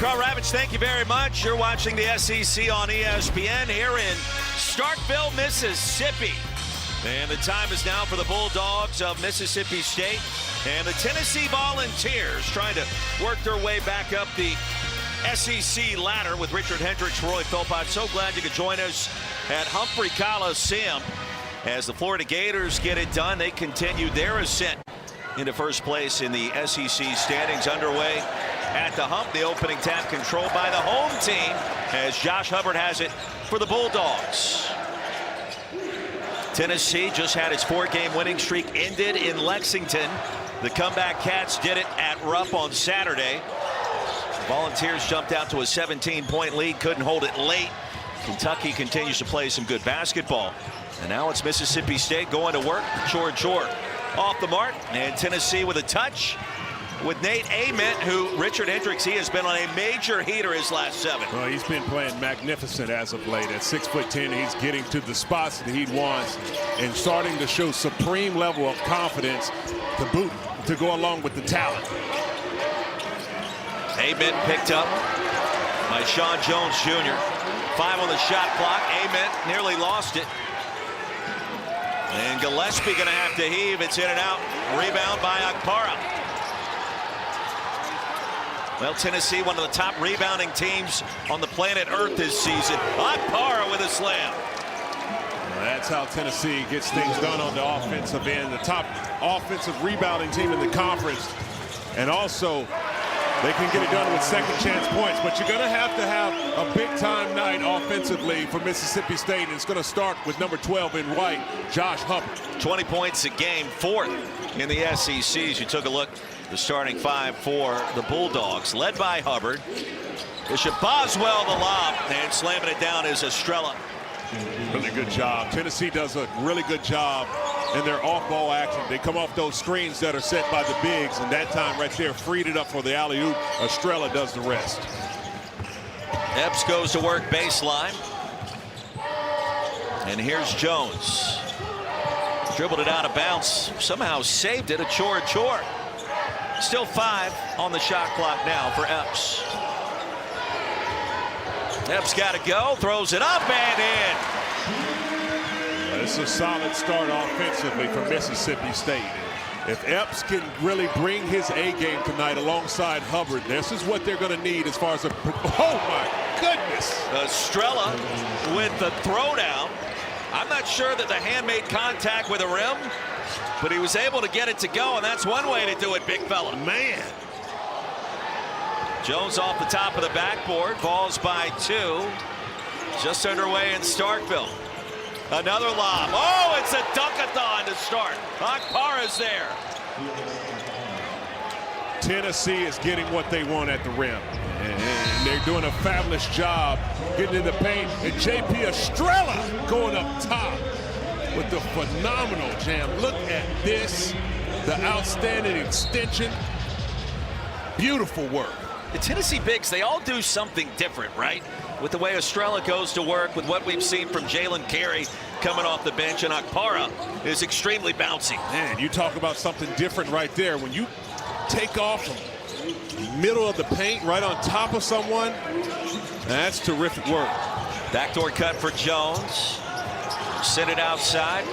Carl Ravitch, thank you very much. You're watching the SEC on ESPN here in Starkville, Mississippi. And the time is now for the Bulldogs of Mississippi State and the Tennessee Volunteers trying to work their way back up the SEC ladder with Richard Hendricks, Roy Philpott. So glad you could join us at Humphrey Coliseum as the Florida Gators get it done. They continue their ascent into first place in the SEC standings. Underway at the Hump, the opening tap controlled by the home team as Josh Hubbard has it for the Bulldogs. Tennessee just had its 4-game winning streak ended in Lexington. The comeback Cats did it at Rupp on Saturday. Volunteers jumped out to a 17-point lead, couldn't hold it late. Kentucky continues to play some good basketball. And now it's Mississippi State going to work. Chor off the mark, and Tennessee with a touch with Nate Ament, who Richard Hendricks, he has been on a major heater his last 7. Well, he's been playing magnificent as of late. At 6'10", he's getting to the spots that he wants and starting to show supreme level of confidence to go along with the talent. Ament picked up by Sean Jones Jr. 5 on the shot clock. Ament nearly lost it. And Gillespie going to have to heave. It's in and out. Rebound by Okpara. Well, Tennessee, one of the top rebounding teams on the planet Earth this season. Okpara with a slam. Well, that's how Tennessee gets things done on the offensive end. The top offensive rebounding team in the conference. And also, they can get it done with second chance points, but you're going to have a big-time night offensively for Mississippi State. And it's going to start with number 12 in white, Josh Hubbard. 20 points a game, 4th in the SEC. As you took a look, the starting 5 for the Bulldogs, led by Hubbard. Bishop Boswell the lob, and slamming it down is Estrella. Really good job. Tennessee does a really good job in their off-ball action. They come off those screens that are set by the bigs, and that time right there freed it up for the alley-oop. Estrella does the rest. Epps goes to work baseline. And here's Jones. Dribbled it out of bounds. Somehow saved it. A Chor. Still 5 on the shot clock now for Epps. Epps got to go. Throws it up and in. It's a solid start offensively for Mississippi State. If Epps can really bring his A game tonight alongside Hubbard, this is what they're going to need as far as a... Oh, my goodness! Estrella with the throwdown. I'm not sure that the hand made contact with the rim, but he was able to get it to go, and that's one way to do it, big fella. Man! Jones off the top of the backboard. Vols by 2. Just underway in Starkville. Another lob. Oh, it's a dunk-a-thon to start. Okpara's there. Tennessee is getting what they want at the rim. And they're doing a fabulous job getting in the paint. And J.P. Estrella going up top with the phenomenal jam. Look at this. The outstanding extension. Beautiful work. The Tennessee bigs, they all do something different, right? With the way Estrella goes to work, with what we've seen from Jalen Carey coming off the bench, and Okpara is extremely bouncy. Man, you talk about something different right there. When you take off from middle of the paint right on top of someone, that's terrific work. Backdoor cut for Jones. Send it outside.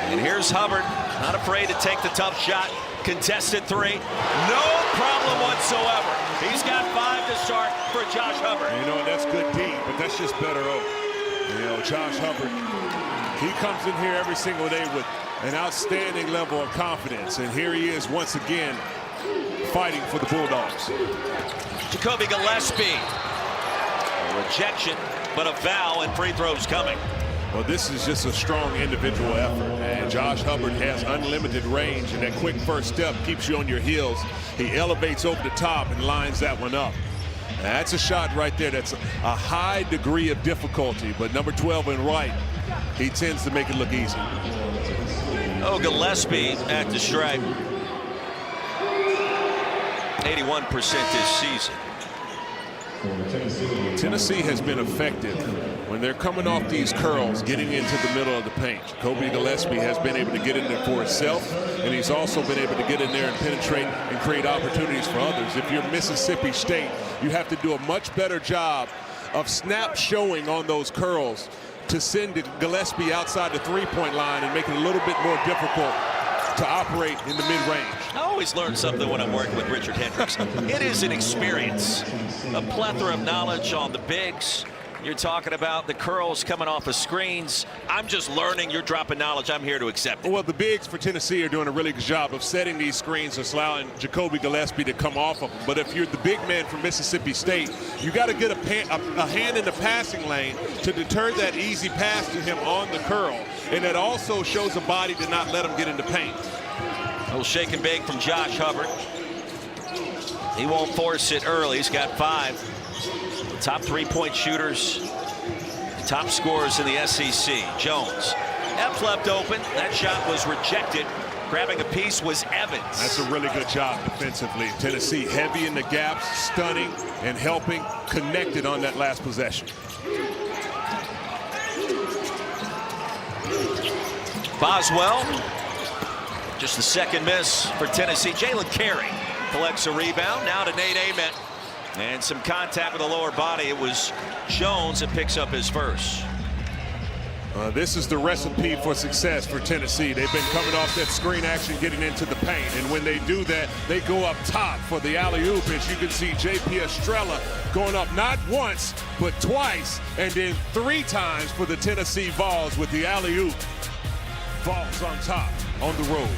And here's Hubbard, not afraid to take the tough shot. Contested 3. No problem whatsoever. He's got 5 to start for Josh Hubbard. You know, that's good deep, but that's just better. You know, Josh Hubbard, he comes in here every single day with an outstanding level of confidence. And here he is once again fighting for the Bulldogs. Jacoby Gillespie. A rejection, but a foul and free throws coming. Well, this is just a strong individual effort, and Josh Hubbard has unlimited range, and that quick first step keeps you on your heels. He elevates over the top and lines that one up. That's a shot right there. That's a high degree of difficulty, but number 12 in right, he tends to make it look easy. Oh, Gillespie at the stripe. 81% this season. Tennessee has been effective when they're coming off these curls, getting into the middle of the paint, Jacoby Gillespie has been able to get in there for himself, and he's also been able to get in there and penetrate and create opportunities for others. If you're Mississippi State, you have to do a much better job of snap showing on those curls to send Gillespie outside the three-point line and make it a little bit more difficult to operate in the mid-range. I always learn something when I'm working with Richard Hendricks. It is an experience, a plethora of knowledge on the bigs. You're talking about the curls coming off of screens. I'm just learning. You're dropping knowledge. I'm here to accept it. Well, the bigs for Tennessee are doing a really good job of setting these screens and allowing Jacoby Gillespie to come off of them. But if you're the big man from Mississippi State, you got to get a hand in the passing lane to deter that easy pass to him on the curl. And it also shows a body to not let him get into paint. A little shake and bake from Josh Hubbard. He won't force it early. He's got 5. The top 3-point shooters, top scorers in the SEC. Jones. Epps left open. That shot was rejected. Grabbing a piece was Evans. That's a really good job defensively. Tennessee heavy in the gaps, stunning and helping, connected on that last possession. Boswell. Just the second miss for Tennessee. Jalen Carey collects a rebound. Now to Nate Ament. And some contact with the lower body. It was Jones that picks up his first. This is the recipe for success for Tennessee. They've been coming off that screen action, getting into the paint. And when they do that, they go up top for the alley-oop. As you can see, J.P. Estrella going up not once, but twice, and then 3 times for the Tennessee Vols with the alley-oop. Vols on top on the road.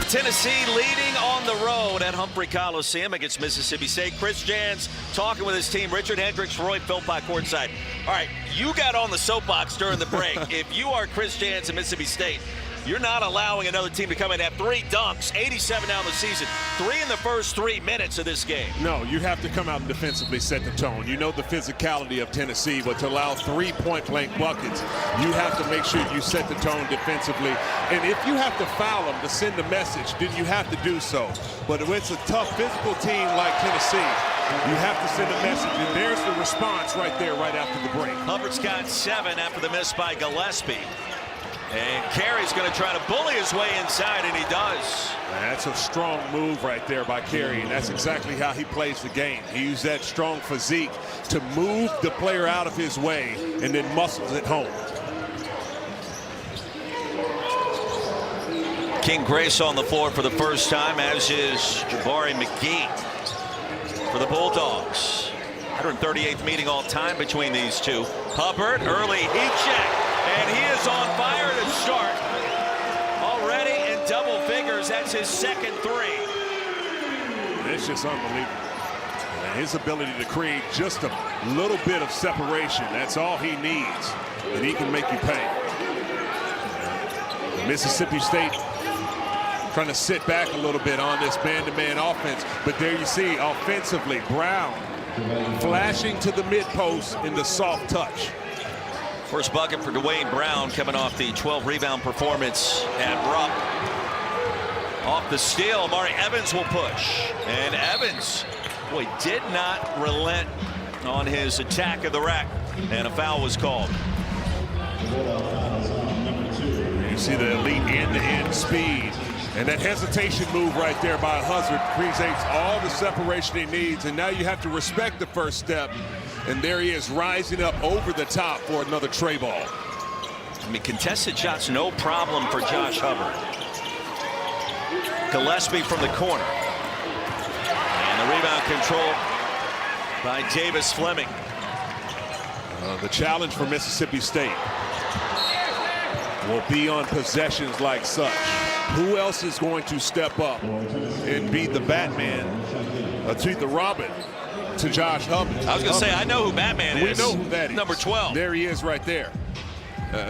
Tennessee leading on the road at Humphrey Coliseum against Mississippi State. Chris Jans talking with his team. Richard Hendricks, Roy Philpott courtside. All right, you got on the soapbox during the break. If you are Chris Jans in Mississippi State, you're not allowing another team to come in and have 3 dunks, 87 down the season, 3 in the first 3 minutes of this game. No, you have to come out and defensively set the tone. You know the physicality of Tennessee, but to allow 3 point-blank buckets, you have to make sure you set the tone defensively. And if you have to foul them to send a message, then you have to do so. But when it's a tough physical team like Tennessee, you have to send a message, and there's the response right there, right after the break. Hubbard's got 7 after the miss by Gillespie. And Carey's going to try to bully his way inside, and he does. That's a strong move right there by Carey, and that's exactly how he plays the game. He used that strong physique to move the player out of his way and then muscles it home. King Grace on the floor for the first time, as is Jabari McGee for the Bulldogs. 138th meeting all time between these two. Hubbard, early heat check. And he is on fire to start. Already in double figures. That's his second 3. It's just unbelievable. And his ability to create just a little bit of separation. That's all he needs. And he can make you pay. Mississippi State trying to sit back a little bit on this man-to-man offense. But there you see, offensively, Brown flashing to the mid-post in the soft touch. First bucket for Dwayne Brown coming off the 12-rebound performance at Rupp. Off the steal, Amari Evans will push. And Evans, boy, did not relent on his attack of the rack. And a foul was called. You see the elite end-to-end speed. And that hesitation move right there by Hubbard creates all the separation he needs. And now you have to respect the first step. And there he is, rising up over the top for another tray ball. I mean, contested shots, no problem for Josh Hubbard. Gillespie from the corner. And the rebound controlled by Davis Fleming. The challenge for Mississippi State will be on possessions like such. Who else is going to step up and be the Batman, to the Robin, to Josh Hubbard? I was going to say, I know who Batman is. We know who that is. Number 12. There he is right there.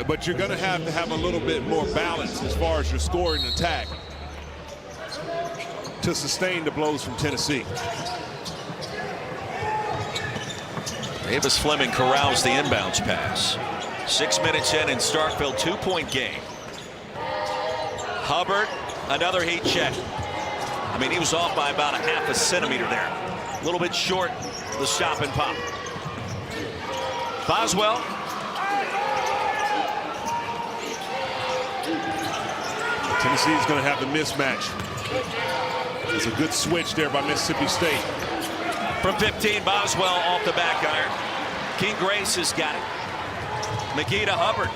But you're going to have a little bit more balance as far as your scoring attack to sustain the blows from Tennessee. Davis Fleming corrals the inbounds pass. 6 minutes in Starkville, 2-point game. Hubbard, another heat check. I mean, he was off by about a half a centimeter there. A little bit short, the stop and pop. Boswell. Tennessee's going to have the mismatch. It's a good switch there by Mississippi State. From 15, Boswell off the back iron. King Grace has got it. McGee to Hubbard.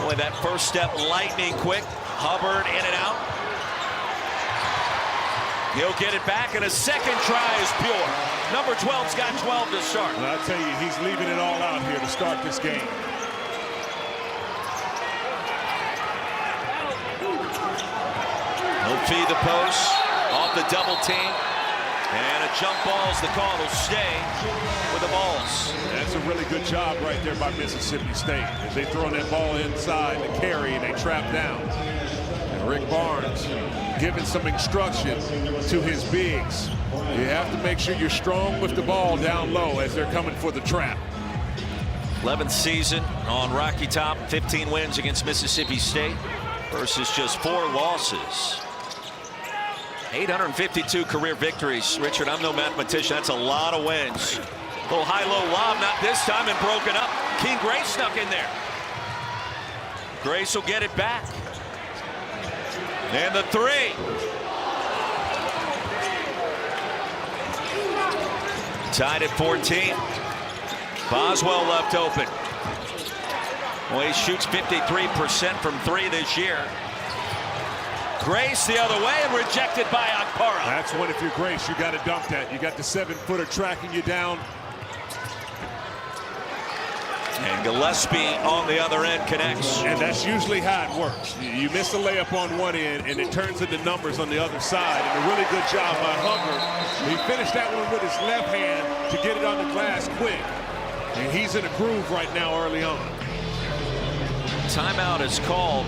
Boy, that first step lightning quick. Hubbard in and out. He'll get it back, and a second try is pure. Number 12's got 12 to start. Well, I tell you, he's leaving it all out here to start this game. He'll feed the post off the double team. And a jump ball's the call. Will stay with the Vols. That's a really good job right there by Mississippi State. As they throw that ball inside the carry and they trap down. And Rick Barnes giving some instruction to his bigs. You have to make sure you're strong with the ball down low as they're coming for the trap. 11th season on Rocky Top. 15 wins against Mississippi State versus just 4 losses. 852 career victories. Richard, I'm no mathematician. That's a lot of wins. Little high-low lob, not this time, and broken up. King Grace snuck in there. Grace will get it back. And the 3. Tied at 14. Boswell left open. Well, he shoots 53% from 3 this year. Grace the other way and rejected by Akpara. That's when, if you're Grace, you got to dunk that. You got the 7-footer tracking you down. And Gillespie on the other end connects. And that's usually how it works. You miss a layup on one end, and it turns into numbers on the other side. And a really good job by Hubbard. He finished that one with his left hand to get it on the glass quick. And he's in a groove right now early on. Timeout is called.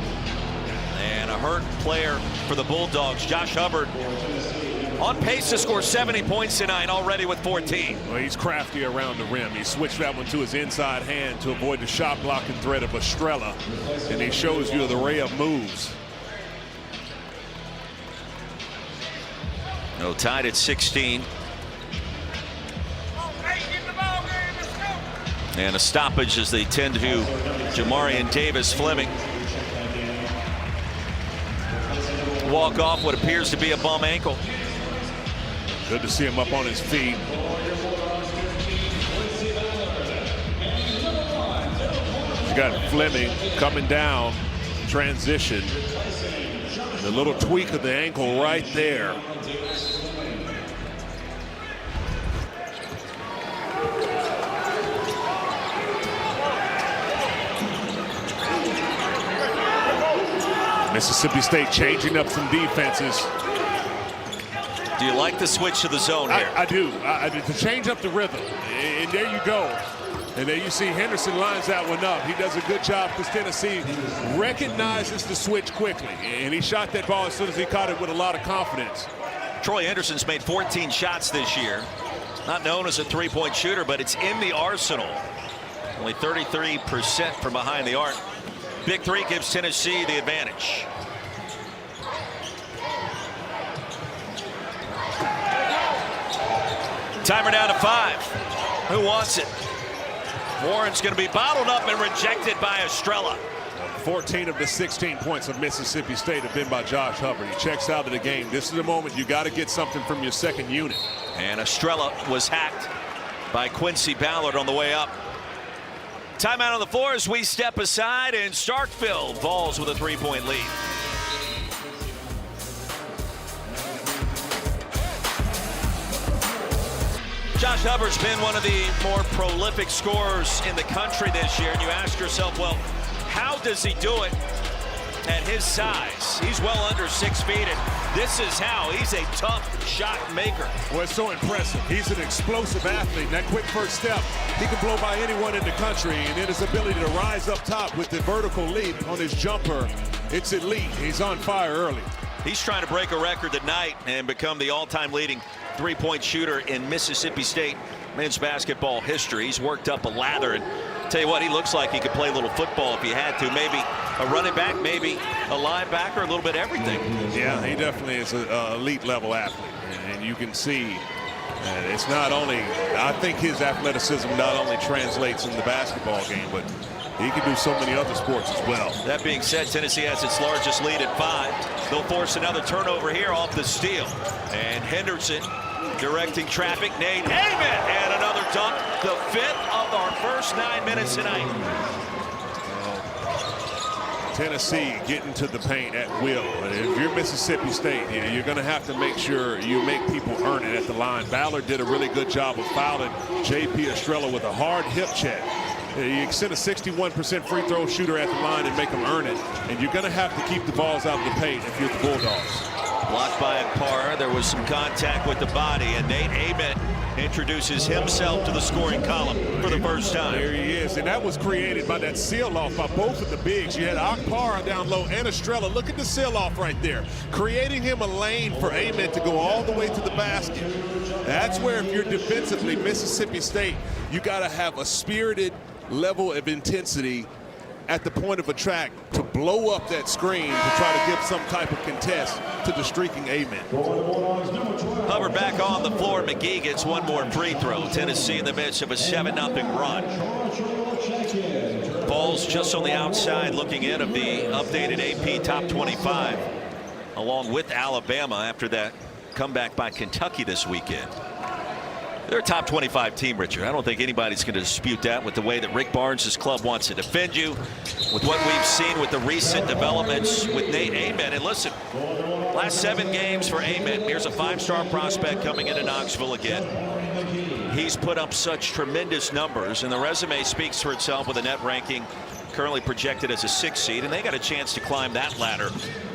And a hurt player for the Bulldogs. Josh Hubbard on pace to score 70 points tonight, already with 14. Well, he's crafty around the rim. He switched that one to his inside hand to avoid the shot blocking threat of Estrella. And he shows you the array of moves. No, tied at 16. And a stoppage as they tend to Jamarian Davis Fleming. Walk off what appears to be a bum ankle. Good to see him up on his feet. You got Fleming coming down, transition. The little tweak of the ankle right there. Mississippi State changing up some defenses. Do you like the switch to the zone here? I do. To change up the rhythm. And there you go. And there you see Henderson lines that one up. He does a good job because Tennessee recognizes the switch quickly. And he shot that ball as soon as he caught it with a lot of confidence. Troy Anderson's made 14 shots this year. Not known as a three-point shooter, but it's in the arsenal. Only 33% from behind the arc. Big 3 gives Tennessee the advantage. Timer down to 5. Who wants it? Warren's going to be bottled up and rejected by Estrella. 14 of the 16 points of Mississippi State have been by Josh Hubbard. He checks out of the game. This is the moment you got to get something from your second unit. And Estrella was hacked by Quincy Ballard on the way up. Timeout on the floor as we step aside, and Starkville Vols with a 3-point lead. Josh Hubbard's been one of the more prolific scorers in the country this year, and you ask yourself, well, how does he do it at his size? He's well under 6 feet, and this is how. He's a tough shot maker. Well, it's so impressive. He's an explosive athlete. That quick first step, he can blow by anyone in the country, and then his ability to rise up top with the vertical leap on his jumper, it's elite. He's on fire early. He's trying to break a record tonight and become the all-time leading three-point shooter in Mississippi State men's basketball history. He's worked up a lather, and tell you what, he looks like he could play a little football if he had to. Maybe a running back, maybe a linebacker, a little bit of everything. Yeah, he definitely is an elite level athlete, and you can see And it's not only, I think his athleticism not only translates in the basketball game, but he can do so many other sports as well. That being said, Tennessee has its largest lead at 5. They'll force another turnover here off the steal. And Henderson directing traffic. Nate Amen, and another dunk. The 5th of our first 9 minutes tonight. Tennessee getting to the paint at will. If you're Mississippi State, you're going to have to make sure you make people earn it at the line. Ballard did a really good job of fouling J.P. Estrella with a hard hip check. You send a 61% free throw shooter at the line and make them earn it. And you're going to have to keep the balls out of the paint if you're the Bulldogs. Blocked by Akpara. There was some contact with the body, and Nate Amen introduces himself to the scoring column for the first time. There he is, and that was created by that seal-off by both of the bigs. You had Akpara down low and Estrella. Look at the seal-off right there, creating him a lane for Amen to go all the way to the basket. That's where, if you're defensively Mississippi State, you got to have a spirited level of intensity at the point of attack to blow up that screen to try to give some type of contest to the streaking Amen. Hubbard back on the floor. McGee gets one more free throw. Tennessee in the midst of a 7-0 run. Vols just on the outside looking in of the updated AP top 25, along with Alabama after that comeback by Kentucky this weekend. They're a top 25 team, Richard. I don't think anybody's going to dispute that with the way that Rick Barnes' club wants to defend you, with what we've seen with the recent developments with Nate Amen. And listen, last 7 games for Amen. Here's a 5-star prospect coming into Knoxville again. He's put up such tremendous numbers, and the resume speaks for itself with a net ranking currently projected as a 6th seed, and they got a chance to climb that ladder.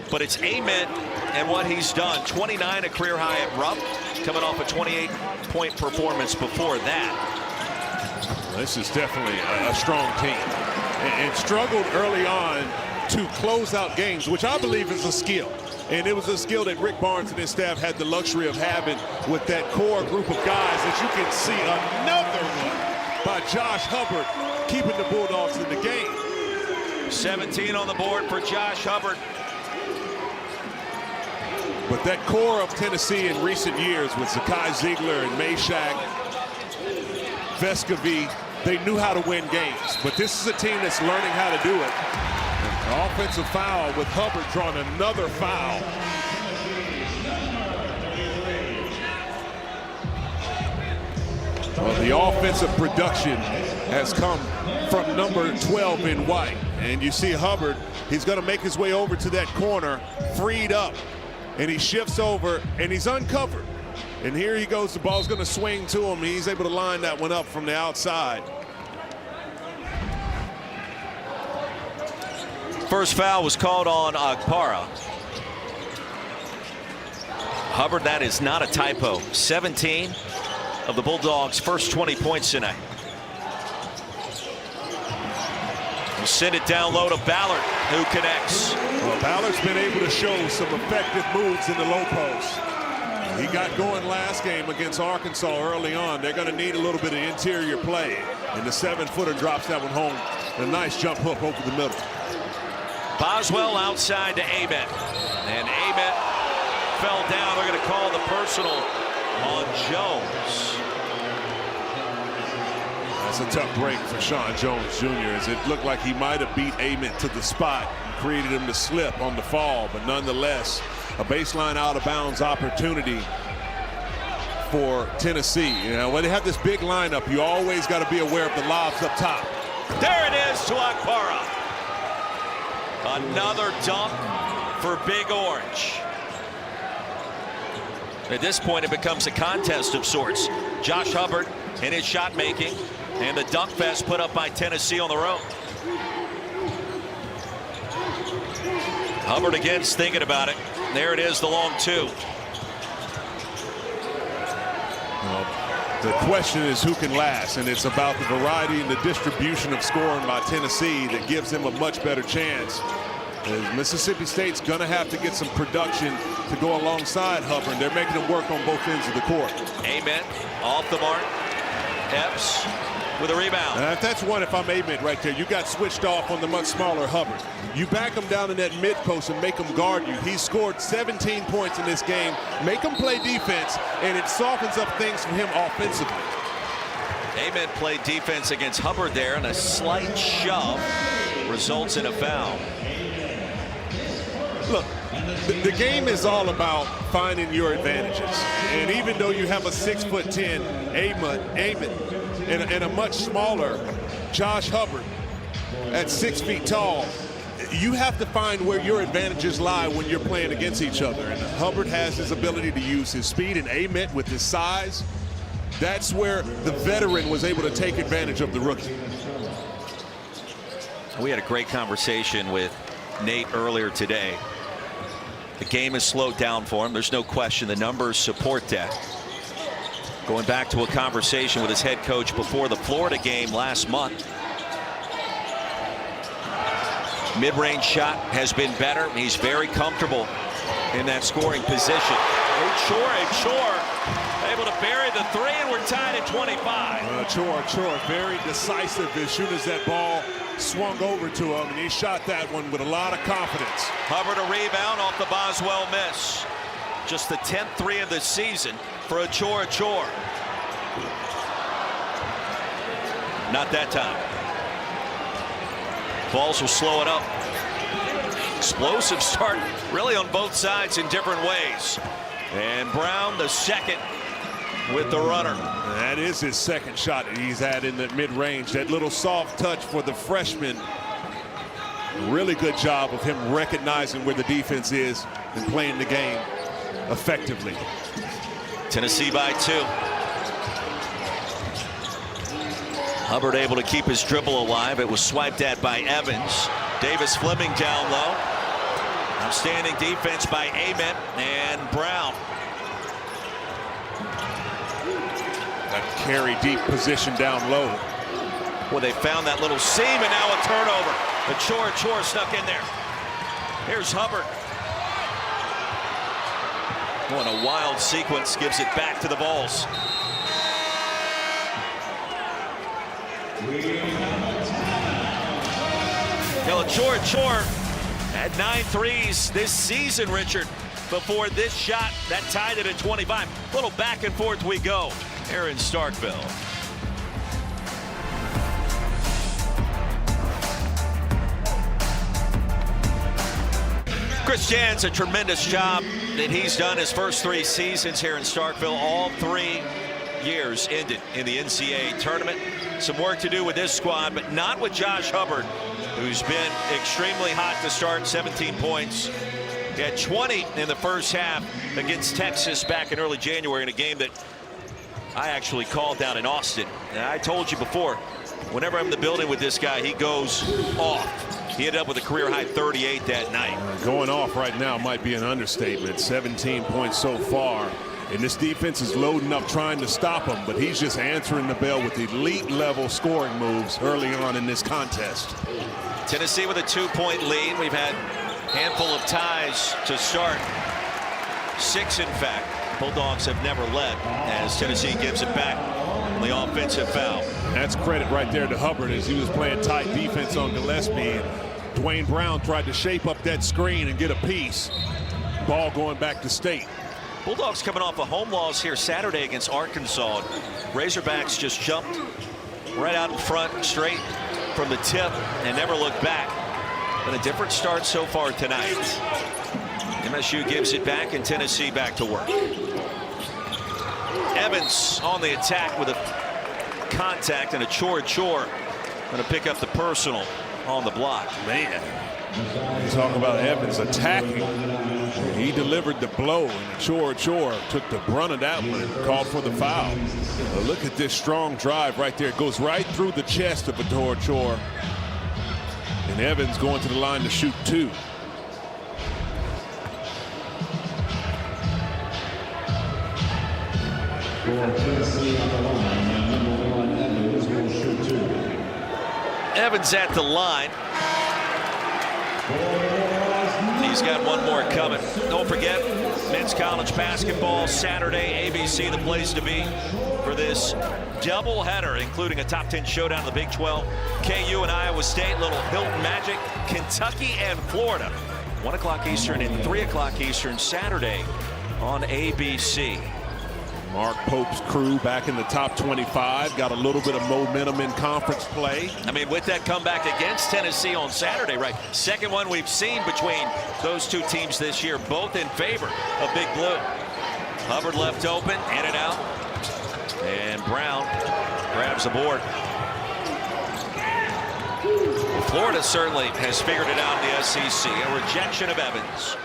But it's Amen and what he's done. 29, a career high at Rupp, coming off a 28-point performance before that. This is definitely a strong team, and struggled early on to close out games, which I believe is a skill. And it was a skill that Rick Barnes and his staff had the luxury of having with that core group of guys that you can see another one by Josh Hubbard keeping the Bulldogs in the game. 17 on the board for Josh Hubbard. But that core of Tennessee in recent years with Zakai Ziegler and Meshack, Vescovy, they knew how to win games. But this is a team that's learning how to do it. An offensive foul with Hubbard drawing another foul. Well, the offensive production has come from number 12 in white. And you see Hubbard, he's going to make his way over to that corner, freed up. And he shifts over, and he's uncovered. And here he goes. The ball's going to swing to him. He's able to line that one up from the outside. First foul was called on Akpara. Hubbard, that is not a typo. 17 of the Bulldogs' first 20 points tonight. We'll send it down low to Ballard, who connects. Well, Ballard's been able to show some effective moves in the low post. He got going last game against Arkansas early on. They're going to need a little bit of interior play. And the 7-footer drops that one home. A nice jump hook over the middle. Boswell outside to Amen. And Amen fell down. They're going to call the personal on Jones. That's a tough break for Sean Jones Jr. as it looked like he might have beat Amen to the spot and created him to slip on the fall, but nonetheless a baseline out of bounds opportunity for Tennessee. You know, when they have this big lineup, you always got to be aware of the lobs up top. There it is to Akpara. Another dunk for Big Orange. At this point it becomes a contest of sorts. Josh Hubbard in his shot making, and the dunk fest put up by Tennessee on the road. Hubbard again's thinking about it. There it is, the long 2. Well, the question is who can last, and it's about the variety and the distribution of scoring by Tennessee that gives them a much better chance. As Mississippi State's going to have to get some production to go alongside Hubbard. They're making him work on both ends of the court. Amen off the mark. Epps with a rebound. That's one if I'm A-Mid right there. You got switched off on the much smaller Hubbard. You back him down in that mid post and make him guard you. He scored 17 points in this game. Make him play defense, and it softens up things for him offensively. A-Mid played defense against Hubbard there, and a slight shove results in a foul. Look, the game is all about finding your advantages. And even though you have a 6'10" A-Mid and a much smaller Josh Hubbard at 6 feet tall, you have to find where your advantages lie when you're playing against each other. And Hubbard has his ability to use his speed, and A-Mid with his size. That's where the veteran was able to take advantage of the rookie. We had a great conversation with Nate earlier today. The game has slowed down for him. There's no question. The numbers support that. Going back to a conversation with his head coach before the Florida game last month. Mid-range shot has been better. He's very comfortable in that scoring position. Chor able to bury the three, and we're tied at 25. Chor very decisive as soon as that ball swung over to him, and he shot that one with a lot of confidence. Hubbard a rebound off the Boswell miss. Just the 10th three of the season for a Chor. Not that time. Vols will slow it up. Explosive start really on both sides in different ways. And Brown the second with the runner. That is his second shot that he's had in the mid-range. That little soft touch for the freshman. Really good job of him recognizing where the defense is and playing the game effectively. Tennessee by 2. Hubbard able to keep his dribble alive. It was swiped at by Evans. Davis Fleming down low. Outstanding defense by A-Mid and Brown. That carry deep position down low. Well, they found that little seam, and now a turnover. The Chor stuck in there. Here's Hubbard. What a wild sequence, gives it back to the Vols. Chor had 9 threes this season, Richard, before this shot that tied it at 25. A little back and forth we go here in Starkville. Chris Jan's a tremendous job that he's done his first 3 seasons here in Starkville. All 3 years ended in the NCAA tournament. Some work to do with this squad, but not with Josh Hubbard, who's been extremely hot to start. 17 points. He had 20 in the first half against Texas back in early January in a game that I actually called down in Austin. And I told you before, whenever I'm in the building with this guy, he goes off. He ended up with a career-high 38 that night. Going off right now might be an understatement. 17 points so far. And this defense is loading up trying to stop him, but he's just answering the bell with elite-level scoring moves early on in this contest. Tennessee with a 2-point lead. We've had a handful of ties to start. 6, in fact. Bulldogs have never led as Tennessee gives it back on the offensive foul. That's credit right there to Hubbard as he was playing tight defense on Gillespie. And Dwayne Brown tried to shape up that screen and get a piece. Ball going back to State. Bulldogs coming off a home loss here Saturday against Arkansas. Razorbacks just jumped right out in front, straight from the tip, and never looked back. But a different start so far tonight. MSU gives it back, and Tennessee back to work. Evans on the attack with a contact, and a Chor going to pick up the personal on the block. Man, you talk about Evans attacking. He delivered the blow, and Chor took the brunt of that one and called for the foul. But look at this strong drive right there. It goes right through the chest of Chor. And Evans going to the line to shoot 2. Evans at the line. He's Tennessee's got one more coming. Don't forget, men's college basketball Saturday, ABC, the place to be for this doubleheader, including a top 10 showdown in the Big 12. KU and Iowa State, little Hilton Magic, Kentucky and Florida. 1 o'clock Eastern and 3 o'clock Eastern Saturday on ABC. Mark Pope's crew back in the top 25, got a little bit of momentum in conference play. I mean, with that comeback against Tennessee on Saturday, right? Second one we've seen between those two teams this year, both in favor of Big Blue. Hubbard left open, in and out. And Brown grabs the board. Florida certainly has figured it out in the SEC. A rejection of Evans.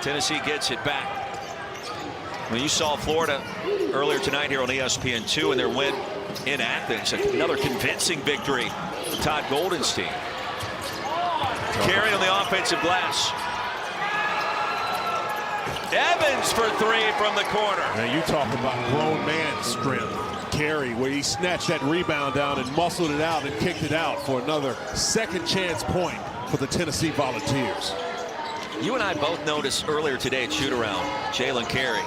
Tennessee gets it back. When you saw Florida earlier tonight here on ESPN2 in their win in Athens, another convincing victory for Todd Golden's team. Carey on the offensive glass. Evans for three from the corner. Now you talk about grown man strength. Carey, where he snatched that rebound down and muscled it out and kicked it out for another second chance point for the Tennessee Volunteers. You and I both noticed earlier today at shoot-around, Jalen Carey.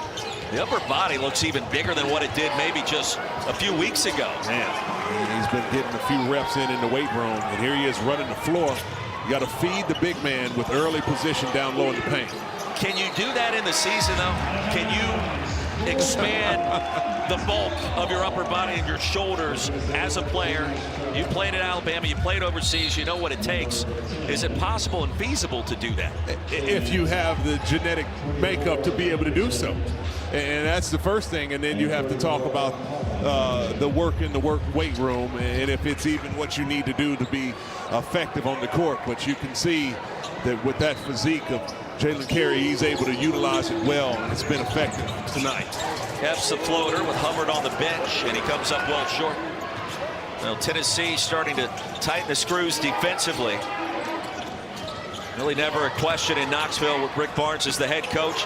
The upper body looks even bigger than what it did maybe just a few weeks ago. Man, he's been getting a few reps in the weight room, and here he is running the floor. You got to feed the big man with early position down low in the paint. Can you do that in the season, though? Can you expand the bulk of your upper body and your shoulders as a player? You played at Alabama, you played overseas, you know what it takes. Is it possible and feasible to do that? If you have the genetic makeup to be able to do so. And that's the first thing. And then you have to talk about the work in the weight room, and if it's even what you need to do to be effective on the court. But you can see that with that physique of Jalen Carey, he's able to utilize it well, and it's been effective tonight. F's the floater with Hubbard on the bench, and he comes up well short. Well, Tennessee starting to tighten the screws defensively. Really never a question in Knoxville with Rick Barnes as the head coach.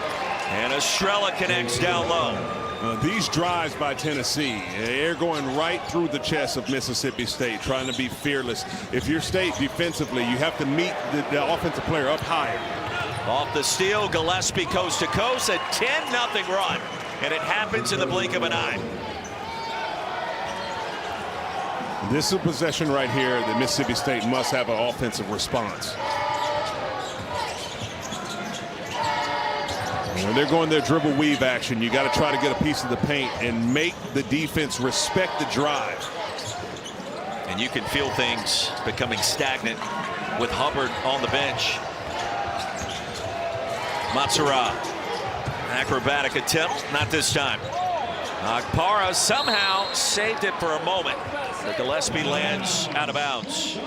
And Estrella connects down low. These drives by Tennessee, they're going right through the chest of Mississippi State, trying to be fearless. If you're State defensively, you have to meet the offensive player up higher. Off the steal, Gillespie coast to coast, a 10-0 run. And it happens in the blink of an eye. This is a possession right here that Mississippi State must have an offensive response. When they're going their dribble weave action, you got to try to get a piece of the paint and make the defense respect the drive. And you can feel things becoming stagnant with Hubbard on the bench. Matsura, acrobatic attempt, not this time. Akpara somehow saved it for a moment. But Gillespie lands out of bounds.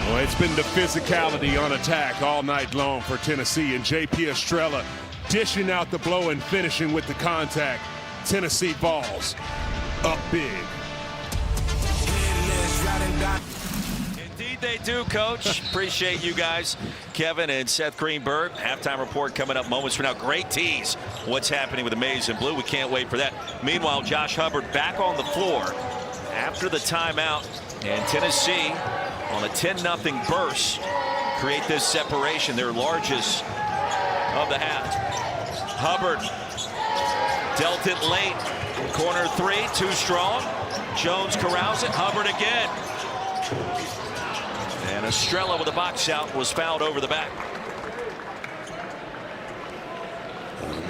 Well, it's been the physicality on attack all night long for Tennessee, and J.P. Estrella dishing out the blow and finishing with the contact. Tennessee Vols up big. Indeed they do, Coach. Appreciate you guys, Kevin and Seth Greenberg. Halftime report coming up moments from now. Great tease what's happening with the Maize and Blue. We can't wait for that. Meanwhile, Josh Hubbard back on the floor after the timeout, and Tennessee on a 10-0 burst create this separation, their largest of the half. Hubbard dealt it late. Corner three, too strong. Jones corrals it. Hubbard again. And Estrella with a box out was fouled over the back.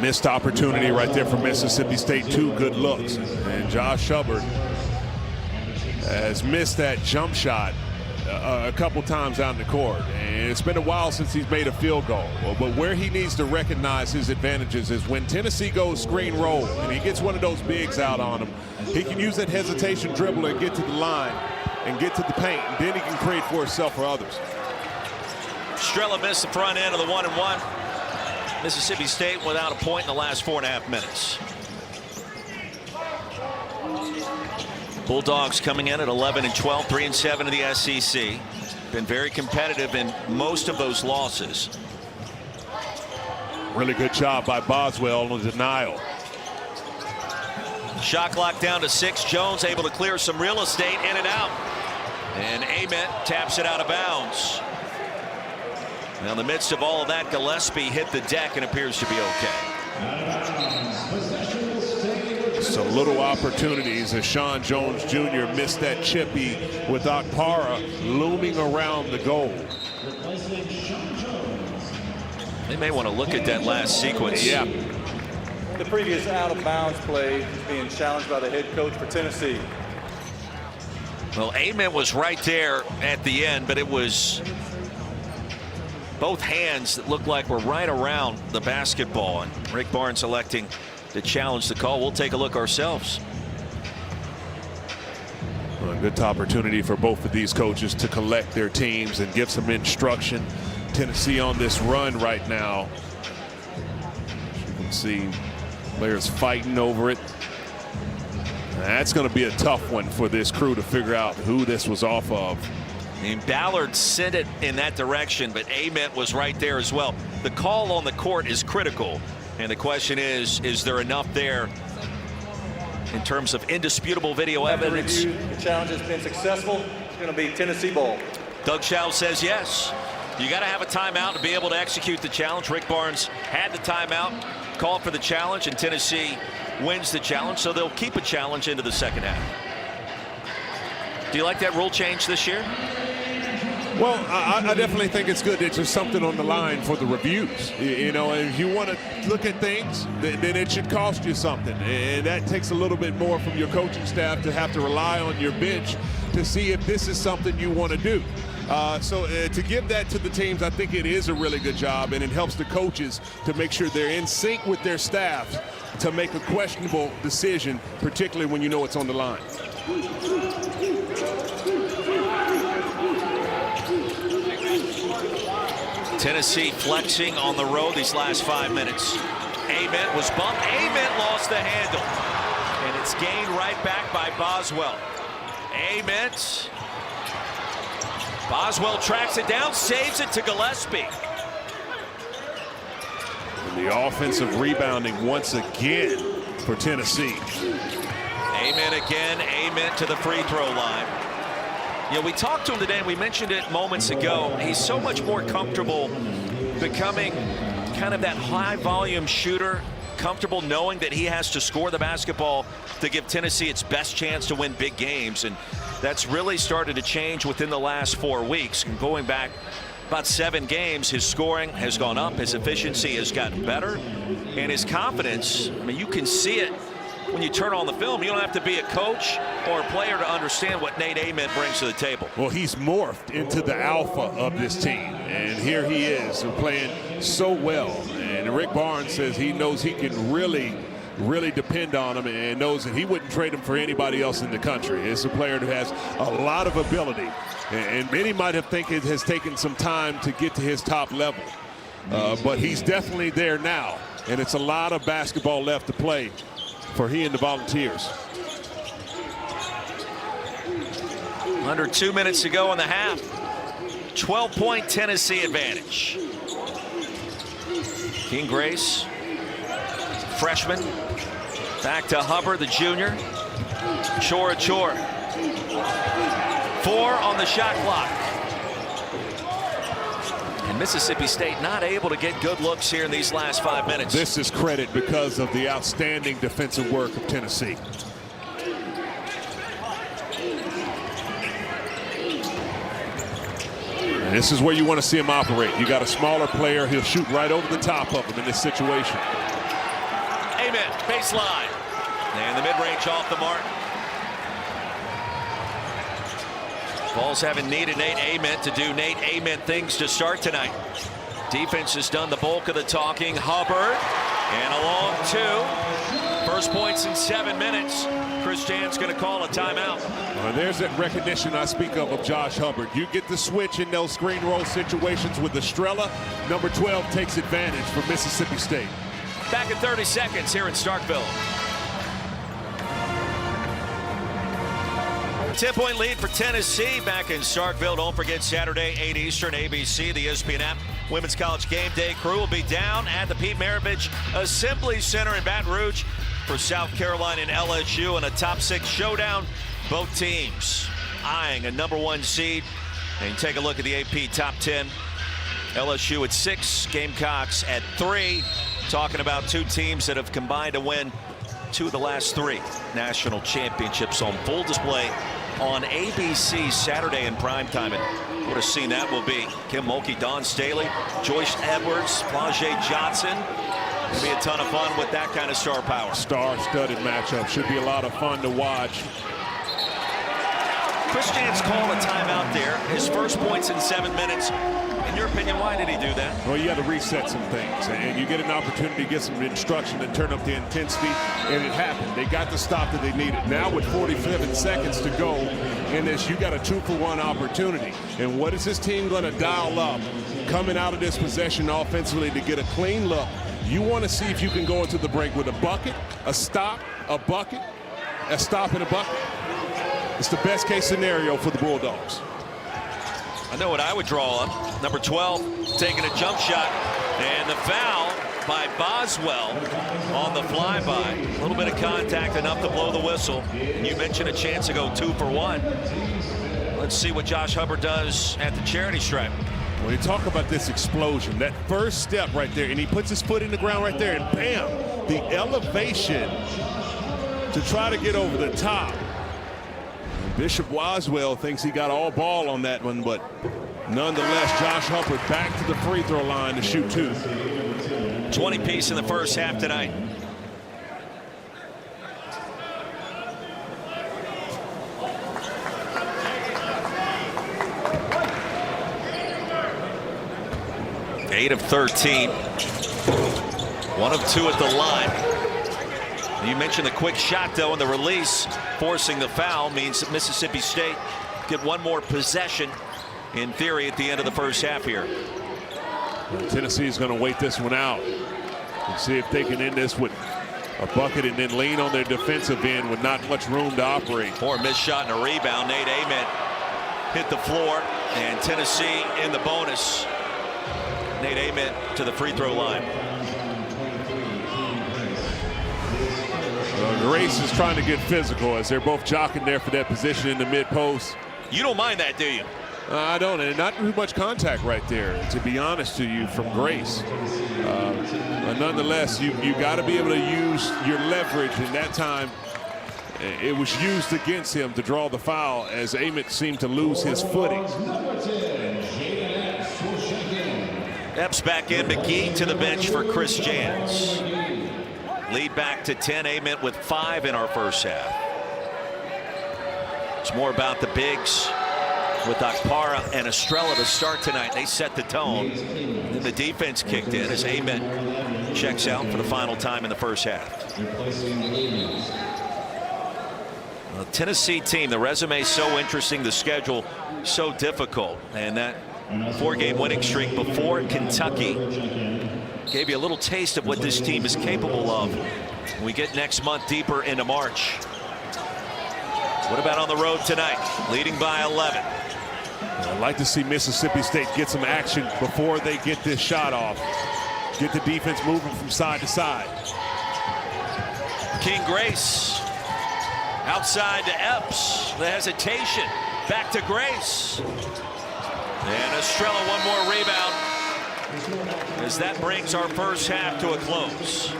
Missed opportunity right there for Mississippi State. Two good looks. And Josh Hubbard has missed that jump shot a couple times out in the court, and it's been a while since he's made a field goal. But where he needs to recognize his advantages is when Tennessee goes screen roll and he gets one of those bigs out on him, he can use that hesitation dribble and get to the line and get to the paint, and then he can create for himself or others. Estrella missed the front end of the 1-and-1. Mississippi State without a point in the last 4.5 minutes. Bulldogs coming in at 11-12, 3-7 in the SEC. Been very competitive in most of those losses. Really good job by Boswell on the denial. Shot clock down to 6. Jones able to clear some real estate, in and out. And Ament taps it out of bounds. Now, in the midst of all of that, Gillespie hit the deck and appears to be okay. Some little opportunities as Sean Jones Jr. missed that chippy with Okpara looming around the goal. They may want to look at that last sequence. Yeah. The previous out-of-bounds play is being challenged by the head coach for Tennessee. Well, Ament was right there at the end, but it was both hands that looked like were right around the basketball, and Rick Barnes electing to challenge the call. We'll take a look ourselves. Well, a good opportunity for both of these coaches to collect their teams and give some instruction. Tennessee on this run right now. As you can see, players fighting over it. That's going to be a tough one for this crew to figure out who this was off of. And Ballard sent it in that direction, but Ament was right there as well. The call on the court is critical, and the question is there enough there in terms of indisputable video evidence? The challenge has been successful. It's going to be Tennessee ball. Doug Schau says yes. You got to have a timeout to be able to execute the challenge. Rick Barnes had the timeout, called for the challenge, and Tennessee wins the challenge, so they'll keep a challenge into the second half. Do you like that rule change this year? Well, I definitely think it's good that there's something on the line for the reviews. You know, if you want to look at things, then it should cost you something. And that takes a little bit more from your coaching staff to have to rely on your bench to see if this is something you want to do. So to give that to the teams, I think it is a really good job, and it helps the coaches to make sure they're in sync with their staffs to make a questionable decision, particularly when you know it's on the line. Tennessee flexing on the road these last 5 minutes. Ament was bumped. Ament lost the handle. And it's gained right back by Boswell. Ament. Boswell tracks it down, saves it to Gillespie. And the offensive rebounding once again for Tennessee. Ament again. Ament to the free throw line. You know, we talked to him today, and we mentioned it moments ago. He's so much more comfortable becoming kind of that high-volume shooter, comfortable knowing that he has to score the basketball to give Tennessee its best chance to win big games. And that's really started to change within the last 4 weeks. And going back about 7 games, his scoring has gone up, his efficiency has gotten better, and his confidence, I mean, you can see it when you turn on the film. You don't have to be a coach or a player to understand what Nate Ament brings to the table. Well, he's morphed into the alpha of this team, and here he is playing so well. And Rick Barnes says he knows he can really depend on him, and knows that he wouldn't trade him for anybody else in the country. It's a player that has a lot of ability, and many might have think it has taken some time to get to his top level, but he's definitely there now, and it's a lot of basketball left to play for he and the Volunteers. Under 2 minutes to go in the half. 12-point Tennessee advantage. King Grace, freshman, back to Hubbard, the junior. Chora. 4 on the shot clock. And Mississippi State not able to get good looks here in these last 5 minutes. This is credit because of the outstanding defensive work of Tennessee. And this is where you want to see him operate. You got a smaller player, he'll shoot right over the top of him in this situation. Ament, baseline. And the mid-range off the mark. Vols haven't needed Nate Ament to do Nate Ament things to start tonight. Defense has done the bulk of the talking. Hubbard, and a long 2. First points in 7 minutes. Chris Jan's going to call a timeout. There's that recognition I speak of Josh Hubbard. You get the switch in those screen roll situations with Estrella. Number 12 takes advantage for Mississippi State. Back in 30 seconds here in Starkville. 10-point lead for Tennessee back in Starkville. Don't forget Saturday, 8 Eastern, ABC, the ESPN app. Women's College Game Day crew will be down at the Pete Maravich Assembly Center in Baton Rouge for South Carolina and LSU in a top 6 showdown. Both teams eyeing a #1 seed. And take a look at the AP top 10 LSU at 6, Gamecocks at 3. Talking about two teams that have combined to win 2 of the last 3 national championships on full display on ABC Saturday in primetime. And what a scene that will be. Kim Mulkey, Dawn Staley, Joyce Edwards, Plage Johnson. It'll be a ton of fun with that kind of star power. Star-studded matchup. Should be a lot of fun to watch. Chris Jans called a timeout there. His first points in 7 minutes. In your opinion, why did he do that? Well, you got to reset some things, and you get an opportunity to get some instruction and turn up the intensity, and it happened. They got the stop that they needed. Now with 47 seconds to go in this, you got a 2-for-1 opportunity. And what is this team going to dial up coming out of this possession offensively to get a clean look? You want to see if you can go into the break with a bucket, a stop, a bucket, a stop, and a bucket. It's the best case scenario for the Bulldogs. I know what I would draw up. Number 12 taking a jump shot, and the foul by Boswell on the flyby. A little bit of contact, enough to blow the whistle. And you mentioned a chance to go 2 for 1. Let's see what Josh Hubbard does at the charity stripe. When you talk about this explosion, that first step right there, and he puts his foot in the ground right there, and bam, the elevation to try to get over the top. Bishop Boswell thinks he got all ball on that one, but nonetheless, Josh Hubbard back to the free throw line to shoot 2. 20 piece in the first half tonight. Eight of 13. 1 of 2 at the line. You mentioned the quick shot, though, and the release forcing the foul means that Mississippi State get 1 more possession, in theory, at the end of the first half here. Tennessee is going to wait this one out and see if they can end this with a bucket and then lean on their defensive end with not much room to operate. Or a missed shot and a rebound. Nate Ament hit the floor, and Tennessee in the bonus. Nate Ament to the free throw line. Grace is trying to get physical as they're both jockeying there for that position in the mid-post. You don't mind that, do you? I don't, and not too much contact right there, to be honest to you, from Grace. Nonetheless, you got to be able to use your leverage, and that time it was used against him to draw the foul as Ament seemed to lose his footing. Epps back in, McGee to the bench for Chris Jans. Lead back to 10. Ament with 5 in our first half. It's more about the bigs with Akpara and Estrella to start tonight. They set the tone. Then the defense kicked in as Ament checks out for the final time in the first half. The Tennessee team, the resume so interesting, the schedule so difficult, and that 4-game winning streak before Kentucky gave you a little taste of what this team is capable of when we get next month deeper into March. What about on the road tonight, leading by 11? I'd like to see Mississippi State get some action before they get this shot off. Get the defense moving from side to side. King Grace outside to Epps. The hesitation. Back to Grace. And Estrella, 1 more rebound as that brings our first half to a close.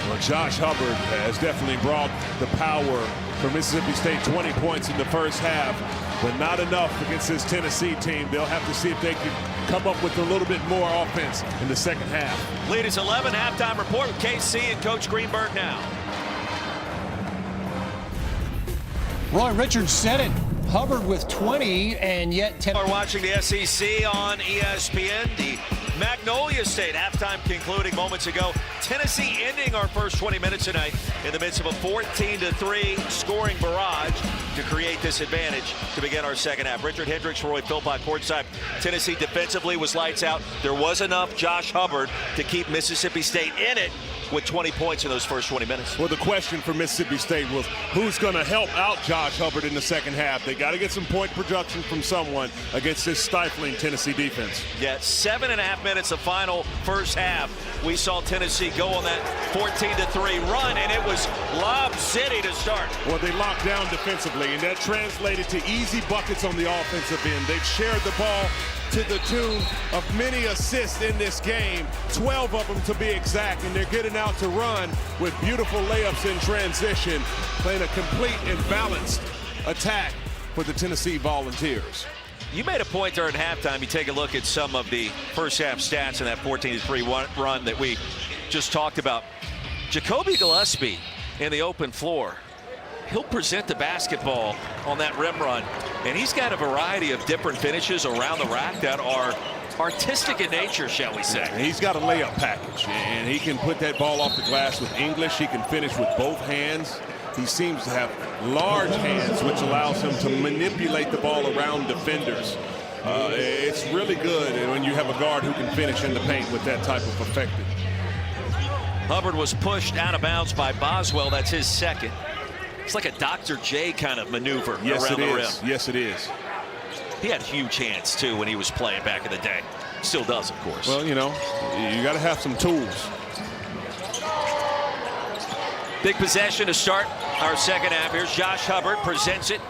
Well, Josh Hubbard has definitely brought the power for Mississippi State. 20 points in the first half, but not enough against this Tennessee team. They'll have to see if they can come up with a little bit more offense in the second half. Lead is 11. Halftime report with KC and Coach Greenberg now. Roy Richards said it. Hubbard with 20, and yet We're watching the SEC on ESPN. The Magnolia State halftime concluding moments ago. Tennessee ending our first 20 minutes tonight in the midst of a 14-3 scoring barrage to create this advantage to begin our second half. Richard Hendricks, Roy Philpott courtside. Tennessee defensively was lights out. There was enough Josh Hubbard to keep Mississippi State in it with 20 points in those first 20 minutes. Well, the question for Mississippi State was who's going to help out Josh Hubbard in the second half. They got to get some point production from someone against this stifling Tennessee defense. Yeah, 7.5 minutes of final first half. We saw Tennessee go on that 14-3 run, and it was Lob City to start. Well, they locked down defensively, and that translated to easy buckets on the offensive end. They've shared the ball to the tune of many assists in this game, 12 of them to be exact, and they're getting out to run with beautiful layups in transition, playing a complete and balanced attack for the Tennessee Volunteers. You made a point during halftime. You take a look at some of the first half stats in that 14-3 run that we just talked about. Jacoby Gillespie in the open floor. He'll present the basketball on that rim run, and he's got a variety of different finishes around the rack that are artistic in nature, shall we say. And he's got a layup package, and he can put that ball off the glass with English. He can finish with both hands. He seems to have large hands, which allows him to manipulate the ball around defenders. It's really good when you have a guard who can finish in the paint with that type of effective. Hubbard was pushed out of bounds by Boswell. That's his second. It's like a Dr. J kind of maneuver around the rim. Yes, it is. He had huge hands, too, when he was playing back in the day. Still does, of course. Well, you know, you got to have some tools. Big possession to start our second half. Here's Josh Hubbard, presents it,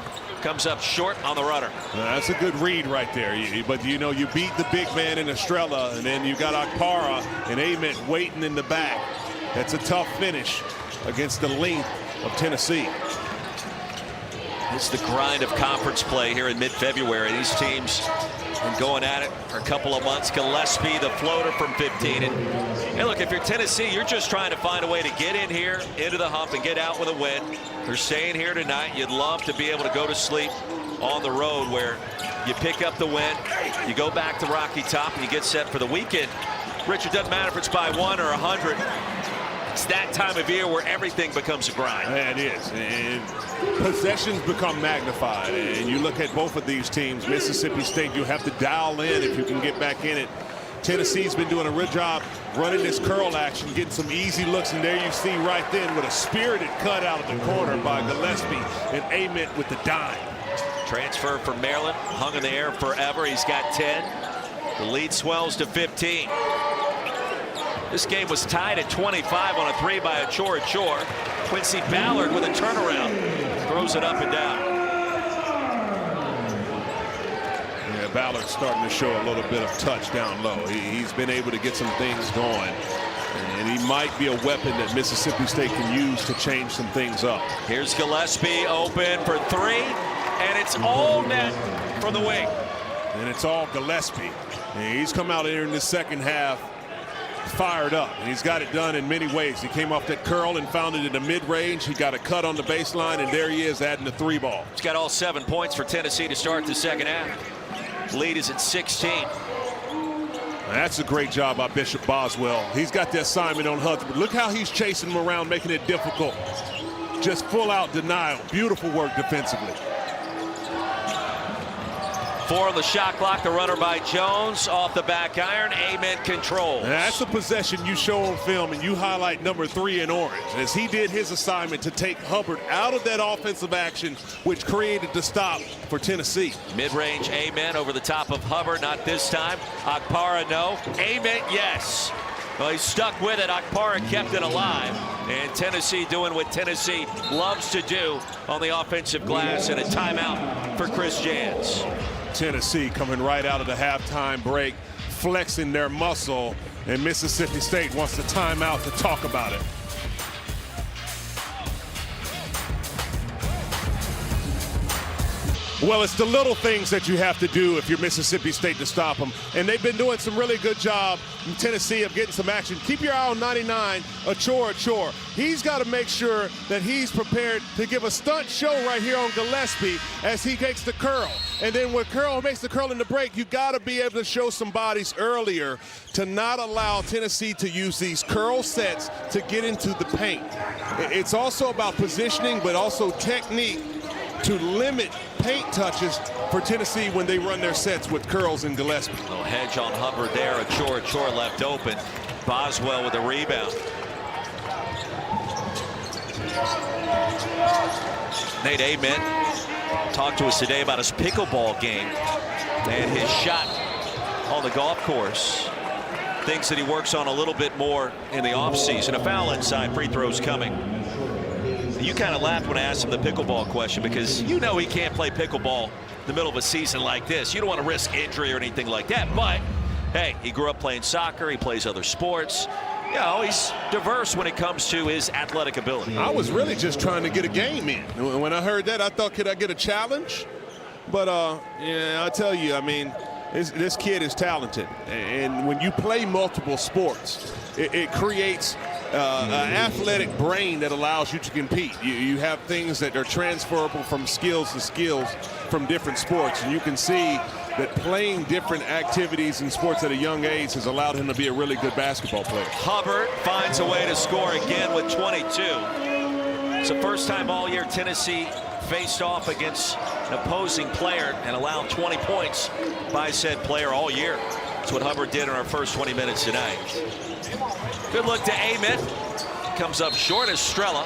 comes up short on the runner. That's a good read right there. But, you know, you beat the big man in Estrella, and then you got Akpara and Ament waiting in the back. That's a tough finish against the length of Tennessee. It's the grind of conference play here in mid-February. These teams been going at it for a couple of months. Gillespie, the floater from 15. And look, if you're Tennessee, you're just trying to find a way to get in here, into the hump, and get out with a win. They're staying here tonight. You'd love to be able to go to sleep on the road where you pick up the win, you go back to Rocky Top, and you get set for the weekend. Richard, doesn't matter if it's by 1 or 100. It's that time of year where everything becomes a grind. Yeah, it is. And possessions become magnified. And you look at both of these teams, Mississippi State, you have to dial in if you can get back in it. Tennessee's been doing a real job running this curl action, getting some easy looks. And there you see right then with a spirited cut out of the corner by Gillespie and Ament with the dime. Transfer from Maryland, hung in the air forever. He's got 10. The lead swells to 15. This game was tied at 25 on a 3 by Achor. Quincy Ballard with a turnaround. Throws it up and down. Yeah, Ballard's starting to show a little bit of touch down low. He's been able to get some things going. And he might be a weapon that Mississippi State can use to change some things up. Here's Gillespie open for 3. And it's all net from the wing. And it's all Gillespie. And he's come out here in the second half fired up, and he's got it done in many ways. He came off that curl and found it in the mid-range. He got a cut on the baseline, and there he is adding the 3 ball. He's got all 7 points for Tennessee to start the second half. Lead is at 16. That's a great job by Bishop Boswell. He's got the assignment on Hubbard. Look how he's chasing him around, making it difficult. Just full out denial. Beautiful work defensively. 4 on the shot clock. The runner by Jones off the back iron. Ament controls. That's a possession you show on film, and you highlight number 3 in orange, as he did his assignment to take Hubbard out of that offensive action, which created the stop for Tennessee. Mid-range Ament over the top of Hubbard. Not this time. Akpara, no. Ament, yes. Well, he stuck with it. Akpara kept it alive. And Tennessee doing what Tennessee loves to do on the offensive glass, and a timeout for Chris Jans. Tennessee coming right out of the halftime break, flexing their muscle, and Mississippi State wants the timeout to talk about it. Well, it's the little things that you have to do if you're Mississippi State to stop them. And they've been doing some really good job in Tennessee of getting some action. Keep your eye on 99, Achor. He's got to make sure that he's prepared to give a stunt show right here on Gillespie as he takes the curl. And then when Curl makes the curl in the break, you got to be able to show some bodies earlier to not allow Tennessee to use these curl sets to get into the paint. It's also about positioning, but also technique to limit paint touches for Tennessee when they run their sets with curls and Gillespie. Little hedge on Hubbard there. Achor left open. Boswell with a rebound. Nate Ament talked to us today about his pickleball game and his shot on the golf course. Things that he works on a little bit more in the offseason. A foul inside, free throws coming. You kind of laughed when I asked him the pickleball question, because you know he can't play pickleball the middle of a season like this. You don't want to risk injury or anything like that. But, hey, he grew up playing soccer. He plays other sports. You know, he's diverse when it comes to his athletic ability. I was really just trying to get a game in. When I heard that, I thought, could I get a challenge? But, yeah, I tell you, I mean, this kid is talented. And when you play multiple sports, it creates an athletic brain that allows you to compete. You have things that are transferable from skills to skills from different sports. And you can see that playing different activities and sports at a young age has allowed him to be a really good basketball player. Hubbard finds a way to score again with 22. It's the first time all year Tennessee faced off against an opposing player and allowed 20 points by said player all year. That's what Hubbard did in our first 20 minutes tonight. Good look to Amit. Comes up short as Strella.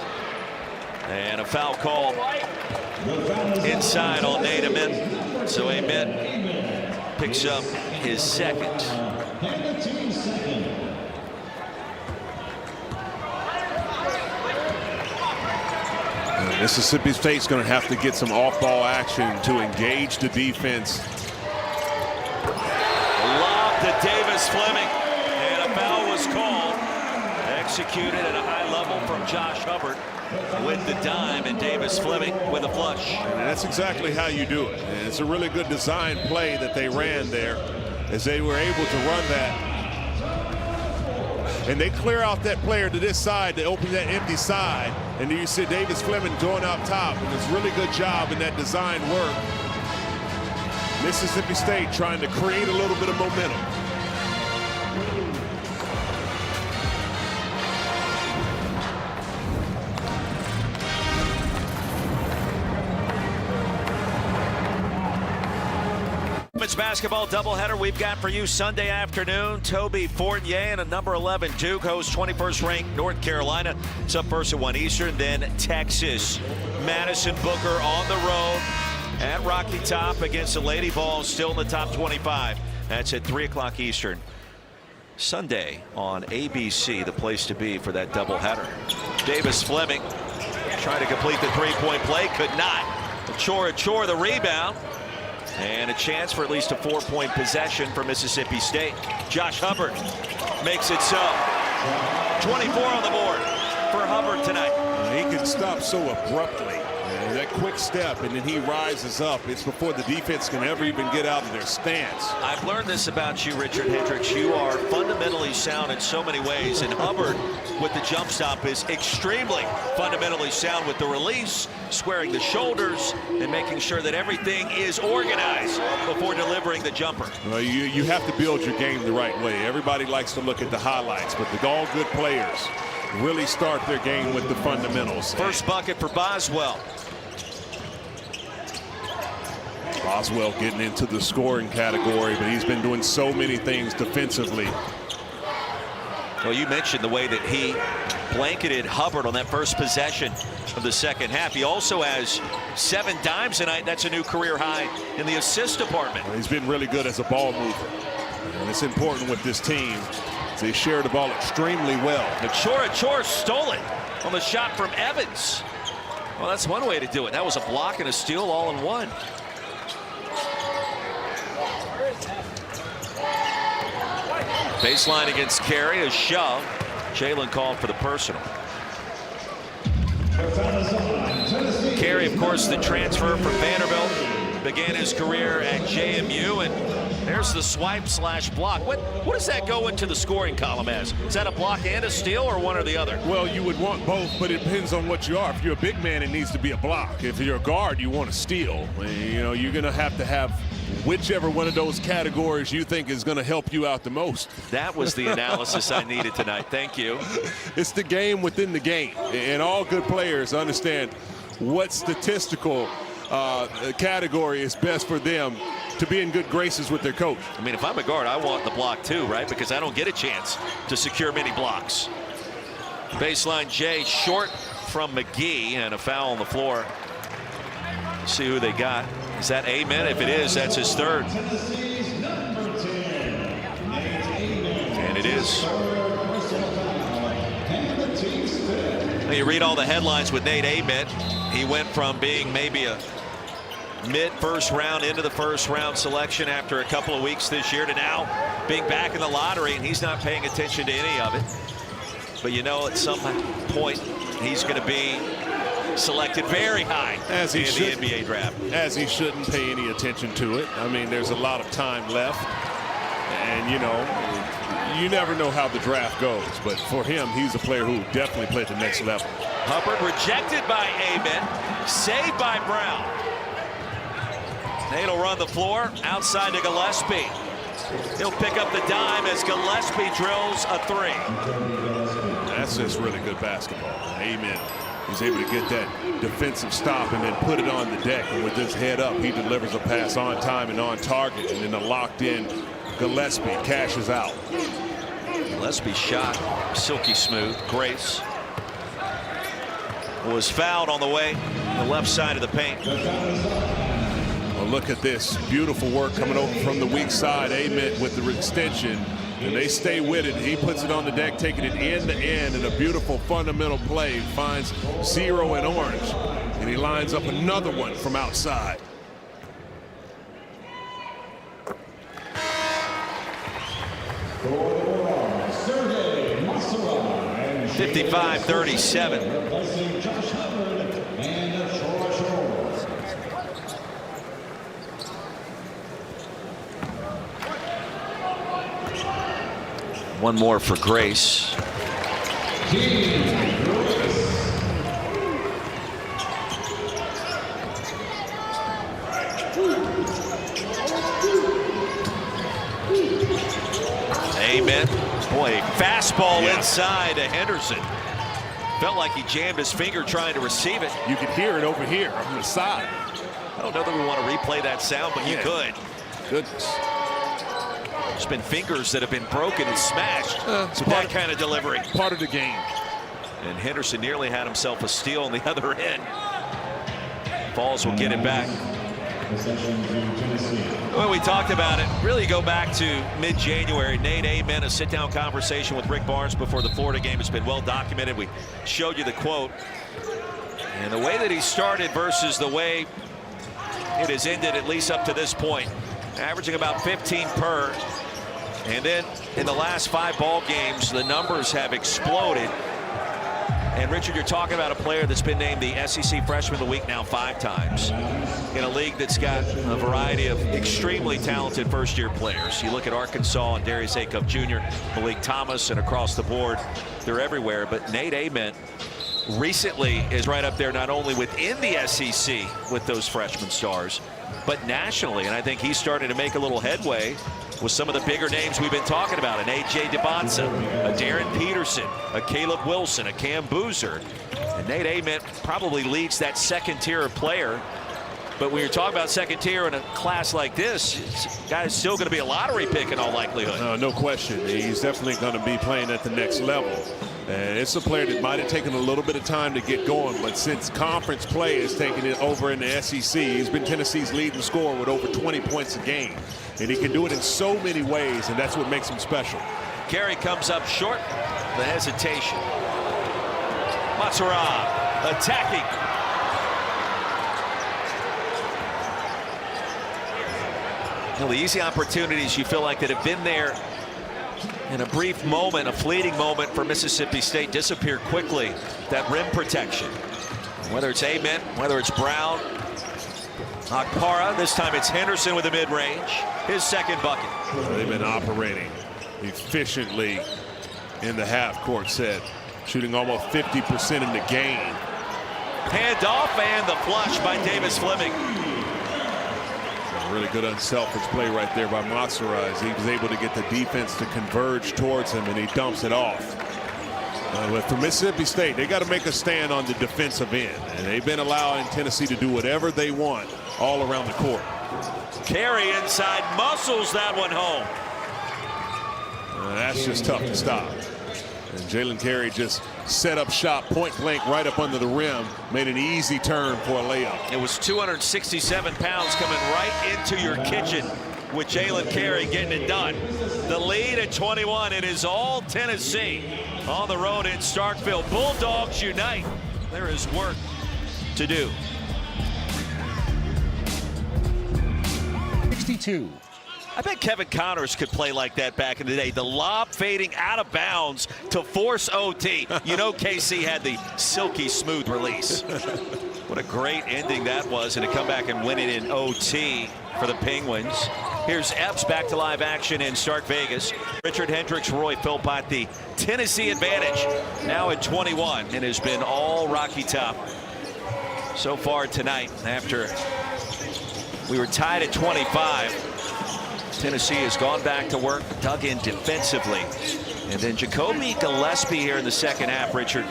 And a foul called inside on Nate Amit. So Amit picks up his second. Mississippi State's going to have to get some off-ball action to engage the defense. Lob to Davis Fleming, and a foul was called. Executed at a high level from Josh Hubbard with the dime, and Davis Fleming with a flush. And that's exactly how you do it. And it's a really good design play that they ran there, as they were able to run that. And they clear out that player to this side to open that empty side. And you see Davis Fleming going up top. And it's a really good job in that design work. Mississippi State trying to create a little bit of momentum. Women's basketball doubleheader we've got for you Sunday afternoon. Toby Fournier and a number 11 Duke hosts 21st ranked North Carolina. It's up first at 1 Eastern, then Texas. Madison Booker on the road at Rocky Top against the Lady Vols, still in the top 25. That's at 3 o'clock Eastern. Sunday on ABC, the place to be for that doubleheader. Davis Fleming trying to complete the three-point play, could not. Chora the rebound. And a chance for at least a 4-point possession for Mississippi State. Josh Hubbard makes it so. 24 on the board for Hubbard tonight. He can stop so abruptly. That quick step, and then he rises up. It's before the defense can ever even get out of their stance. I've learned this about you, Richard Hendricks. You are fundamentally sound in so many ways, and Hubbard with the jump stop is extremely fundamentally sound with the release, squaring the shoulders, and making sure that everything is organized before delivering the jumper. Well, you have to build your game the right way. Everybody likes to look at the highlights, but all good players really start their game with the fundamentals. First bucket for Boswell. Boswell getting into the scoring category, but he's been doing so many things defensively. Well, you mentioned the way that he blanketed Hubbard on that first possession of the second half. He also has 7 dimes tonight. That's a new career high in the assist department. He's been really good as a ball mover. And it's important with this team. They share the ball extremely well. Chora stole it on the shot from Evans. Well, that's one way to do it. That was a block and a steal all in one. Baseline against Carey, a shove. Jalen called for the personal. Carey, of course, the transfer from Vanderbilt, began his career at JMU, and there's the swipe / block. What does that go into the scoring column as? Is that a block and a steal, or one or the other? Well, you would want both, but it depends on what you are. If you're a big man, it needs to be a block. If you're a guard, you want to steal. You know, you're going to have whichever one of those categories you think is going to help you out the most. That was the analysis I needed tonight. Thank you. It's the game within the game, and all good players understand what statistical category is best for them to be in good graces with their coach. I mean, if I'm a guard, I want the block too, right? Because I don't get a chance to secure many blocks. Baseline Jay short from McGee, and a foul on the floor. See who they got. Is that Amen? If it is, that's his third. And it is. Now you read all the headlines with Nate Amen. He went from being maybe a mid-first round into the first round selection after a couple of weeks this year to now being back in the lottery, and he's not paying attention to any of it. But you know, at some point he's going to be selected very high in the NBA draft. As he shouldn't pay any attention to it. I mean, there's a lot of time left, and you know, you never know how the draft goes, but for him, he's a player who definitely played the next level. Hubbard rejected by Amen, saved by Brown. Nate will run the floor outside to Gillespie. He'll pick up the dime as Gillespie drills a three. That's just really good basketball. Amen. He's able to get that defensive stop and then put it on the deck. And with his head up, he delivers a pass on time and on target. And then the locked-in Gillespie cashes out. Gillespie shot silky smooth. Grace was fouled on the way, the left side of the paint. Well, look at this beautiful work coming over from the weak side. Amen with the extension, and they stay with it. He puts it on the deck, taking it end to end in a beautiful fundamental play. Finds zero in orange, and he lines up another one from outside. For 55-37. One more for Grace. Amen. Boy, fastball inside to Henderson. Felt like he jammed his finger trying to receive it. You could hear it over here on the side. I don't know that we want to replay that sound, but you could. Goodness. There's been fingers that have been broken and smashed with that kind of delivery. Part of the game. And Henderson nearly had himself a steal on the other end. Vols will get it back. Well, we talked about it. Really go back to mid-January. Nate Amen, a sit-down conversation with Rick Barnes before the Florida game has been well documented. We showed you the quote. And the way that he started versus the way it has ended, at least up to this point, averaging about 15 per. And then in the last 5 ball games, the numbers have exploded. And Richard, you're talking about a player that's been named the SEC Freshman of the Week now 5 times in a league that's got a variety of extremely talented first-year players. You look at Arkansas and Darius Acuff Jr., Malik Thomas, and across the board, they're everywhere. But Nate Amen recently is right up there, not only within the SEC with those freshman stars, but nationally. And I think he's starting to make a little headway with some of the bigger names we've been talking about, an A.J. DeBonsa, a Darren Peterson, a Caleb Wilson, a Cam Boozer. And Nate Amen probably leads that second tier of player. But when you're talking about second tier in a class like this, this guy's still going to be a lottery pick in all likelihood. No question. He's definitely going to be playing at the next level. And it's a player that might have taken a little bit of time to get going, but since conference play has taken it over in the SEC, he's been Tennessee's leading scorer with over 20 points a game. And he can do it in so many ways, and that's what makes him special. Carey comes up short. The hesitation. Matsura attacking. Well, the easy opportunities you feel like that have been there in a brief moment, a fleeting moment for Mississippi State, disappear quickly. That rim protection, whether it's Amen, whether it's Brown, Akpara, this time it's Henderson with a mid-range, his second bucket. They've been operating efficiently in the half-court set, shooting almost 50% in the game. Hand off and the flush by Davis Fleming. Really good unselfish play right there by Matsura as he was able to get the defense to converge towards him, and he dumps it off. But for Mississippi State, they got to make a stand on the defensive end, and they've been allowing Tennessee to do whatever they want all around the court. Carey inside, muscles that one home. That's just tough to stop. And Jalen Carey just set up shot point blank right up under the rim, made an easy turn for a layup. It was 267 pounds coming right into your kitchen with Jalen Carey getting it done. The lead at 21. It is all Tennessee on the road in Starkville. Bulldogs unite. There is work to do. 22. I bet Kevin Connors could play like that back in the day. The lob fading out of bounds to force OT. You know KC had the silky smooth release. What a great ending that was, and to come back and win it in OT for the Penguins. Here's Epps back to live action in Stark Vegas. Richard Hendricks, Roy Philpott, the Tennessee advantage now at 21, and has been all Rocky Top so far tonight. After we were tied at 25, Tennessee has gone back to work, dug in defensively. And then Jacoby Gillespie here in the second half, Richard.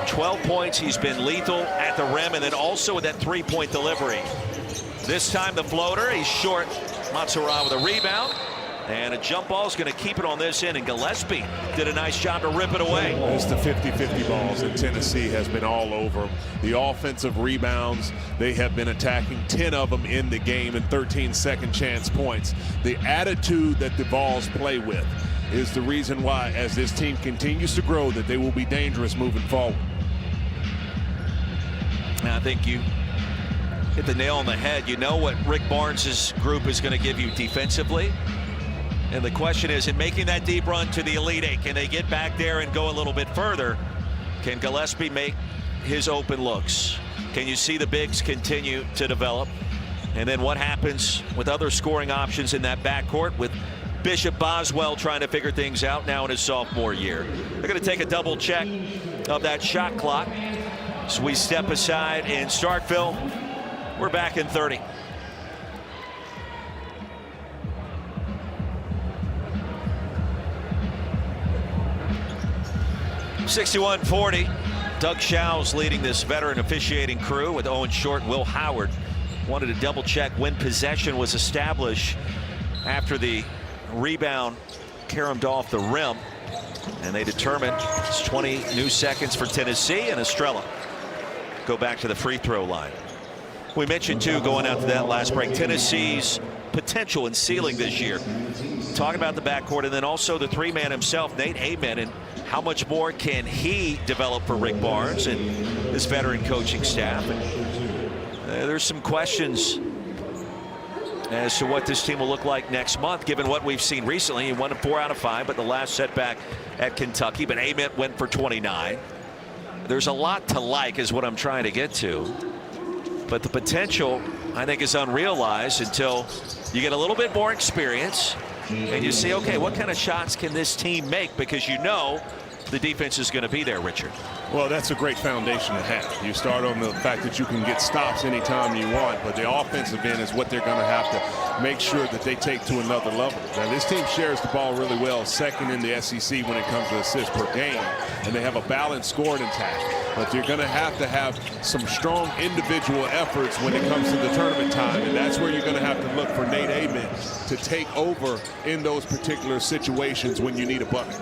12 points. He's been lethal at the rim, and then also with that three-point delivery. This time the floater, he's short. Montserrat with a rebound. And a jump ball is going to keep it on this end, and Gillespie did a nice job to rip it away. It's the 50-50 balls that Tennessee has been all over. The offensive rebounds, they have been attacking 10 of them in the game and 13 second chance points. The attitude that the Vols play with is the reason why, as this team continues to grow, that they will be dangerous moving forward. And I think you hit the nail on the head. You know what Rick Barnes' group is going to give you defensively. And the question is, in making that deep run to the Elite Eight, can they get back there and go a little bit further? Can Gillespie make his open looks? Can you see the bigs continue to develop? And then what happens with other scoring options in that backcourt, with Bishop Boswell trying to figure things out now in his sophomore year? They're going to take a double check of that shot clock. So we step aside in Starkville. We're back in 30. (61-40). Doug Schau's leading this veteran officiating crew with Owen Short and Will Howard. Wanted to double check when possession was established after the rebound caromed off the rim. And they determined it's 20 new seconds for Tennessee, and Estrella go back to the free throw line. We mentioned too, going out to that last break, Tennessee's potential and ceiling this year. Talking about the backcourt, and then also the three-man himself, Nate Amen, and how much more can he develop for Rick Barnes and this veteran coaching staff. And there's some questions as to what this team will look like next month, given what we've seen recently. He won 4 out of 5, but the last setback at Kentucky. But Amen went for 29. There's a lot to like, is what I'm trying to get to. But the potential, I think, is unrealized until you get a little bit more experience and you see, okay, what kind of shots can this team make? Because you know the defense is going to be there, Richard. Well, that's a great foundation to have. You start on the fact that you can get stops anytime you want, but the offensive end is what they're going to have to make sure that they take to another level. Now, this team shares the ball really well, second in the SEC when it comes to assists per game, and they have a balanced scoring attack. But you're going to have some strong individual efforts when it comes to the tournament time, and that's where you're going to have to look for Nate Amen to take over in those particular situations when you need a bucket.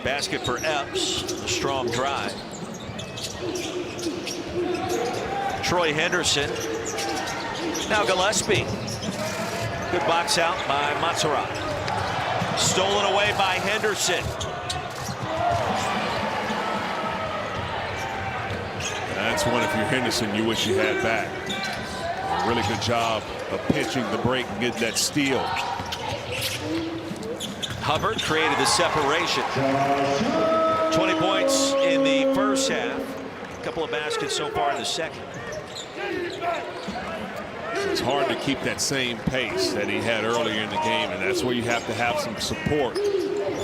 Basket for Epps, a strong drive. Troy Henderson. Now Gillespie. Good box out by Montserrat. Stolen away by Henderson. That's one, if you're Henderson, you wish you had back. A really good job of pitching the break and getting that steal. Hubbard created the separation. 20 points in the first half. A couple of baskets so far in the second. It's hard to keep that same pace that he had earlier in the game, and that's where you have to have some support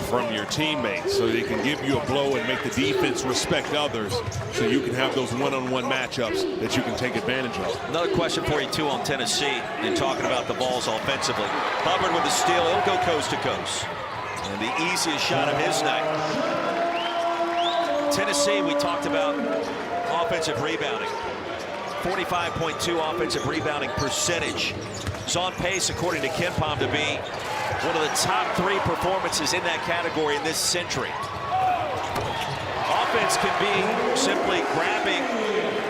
from your teammates so they can give you a blow and make the defense respect others, so you can have those one-on-one matchups that you can take advantage of. Another question for you too on Tennessee, and talking about the Vols offensively. Hubbard with the steal. He'll go coast to coast. And the easiest shot of his night. Tennessee, we talked about offensive rebounding. 45.2 offensive rebounding percentage. It's on pace, according to KenPom, to be one of the top 3 performances in that category in this century. Offense can be simply grabbing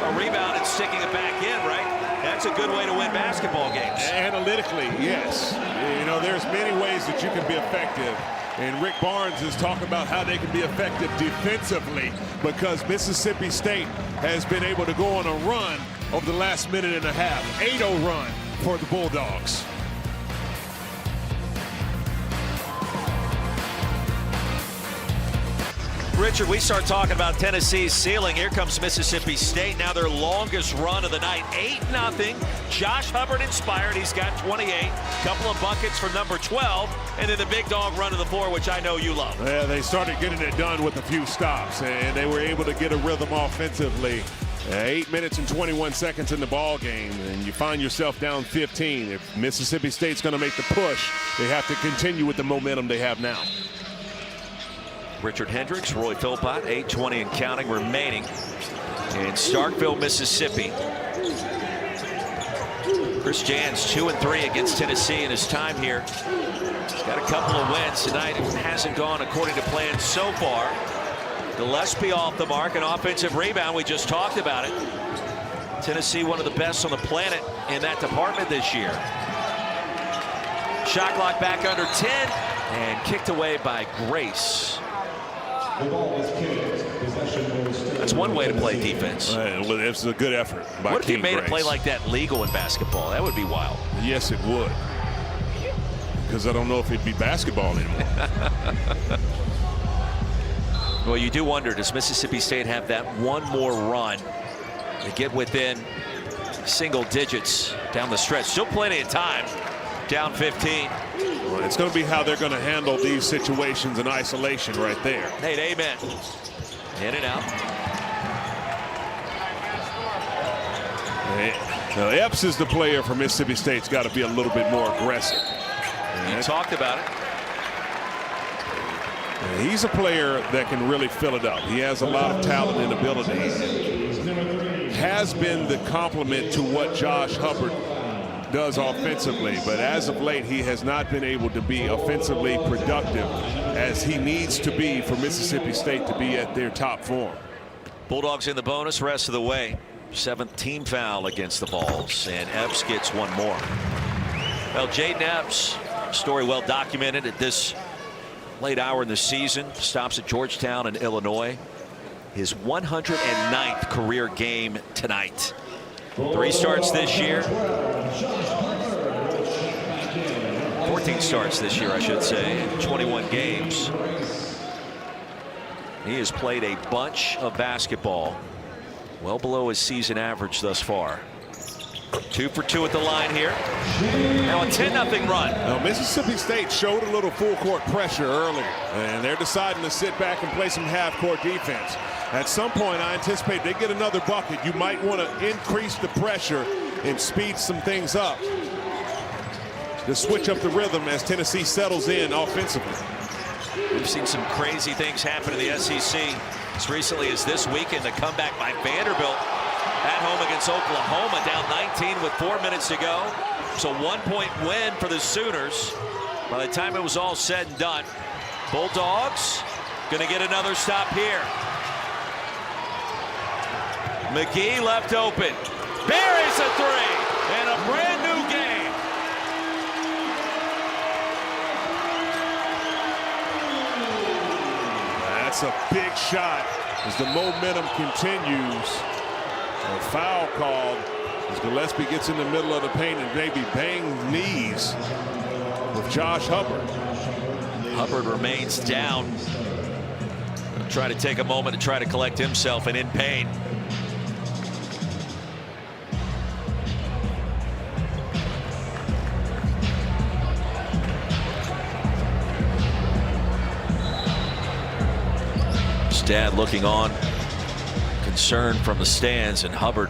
a rebound and sticking it back in, right? That's a good way to win basketball games. Analytically, yes. You know, there's many ways that you can be effective. And Rick Barnes is talking about how they can be effective defensively, because Mississippi State has been able to go on a run over the last minute and a half. 8-0 run for the Bulldogs. Richard, we start talking about Tennessee's ceiling. Here comes Mississippi State. Now their longest run of the night, 8-0. Josh Hubbard inspired. He's got 28. Couple of buckets from number 12. And then the big dog run to the floor, which I know you love. Yeah, they started getting it done with a few stops, and they were able to get a rhythm offensively. 8 minutes and 21 seconds in the ball game, and you find yourself down 15. If Mississippi State's going to make the push, they have to continue with the momentum they have now. Richard Hendricks, Roy Philpott, 8:20 and counting remaining in Starkville, Mississippi. Chris Jans 2-3 against Tennessee in his time here. He's got a couple of wins tonight. It hasn't gone according to plan so far. Gillespie off the mark, an offensive rebound. We just talked about it. Tennessee, one of the best on the planet in that department this year. Shot clock back under 10 and kicked away by Grace. That's one way to play defense. Well, it's a good effort by What if you King made Grace. a play like that legal in basketball? That would be wild. Yes, it would. Because I don't know if it'd be basketball anymore. Well, you do wonder, does Mississippi State have that one more run to get within single digits down the stretch? Still plenty of time. Down 15. Well, it's going to be how they're going to handle these situations in isolation right there. Hey, amen. In and out. Now, Epps is the player for Mississippi State's got to be a little bit more aggressive. You talked about it. He's a player that can really fill it up. He has a lot of talent and ability. Has been the complement to what Josh Hubbard does offensively, but as of late he has not been able to be offensively productive as he needs to be for Mississippi State to be at their top form. Bulldogs in the bonus rest of the way. 7th team foul against the Vols, and Epps gets one more. Well, Jaden Epps, story well documented at this late hour in the season. Stops at Georgetown in Illinois. His 109th career game tonight. 3 starts this year. 14 starts this year, I should say, in 21 games. He has played a bunch of basketball, well below his season average thus far. 2 for 2 at the line here. Now a 10-0 run. Now Mississippi State showed a little full court pressure earlier, and they're deciding to sit back and play some half court defense. At some point I anticipate they get another bucket. You might want to increase the pressure and speed some things up to switch up the rhythm as Tennessee settles in offensively. We've seen some crazy things happen in the SEC as recently as this weekend. The comeback by Vanderbilt at home against Oklahoma, down 19 with 4 minutes to go. It's a 1-point win for the Sooners. By the time it was all said and done, Bulldogs going to get another stop here. McGee left open, buries a 3, and a brand new game. That's a big shot as the momentum continues. A foul called as Gillespie gets in the middle of the paint and maybe bangs knees with Josh Hubbard. Hubbard remains down. He'll try to take a moment to try to collect himself, and in pain. His dad looking on, concerned from the stands, and Hubbard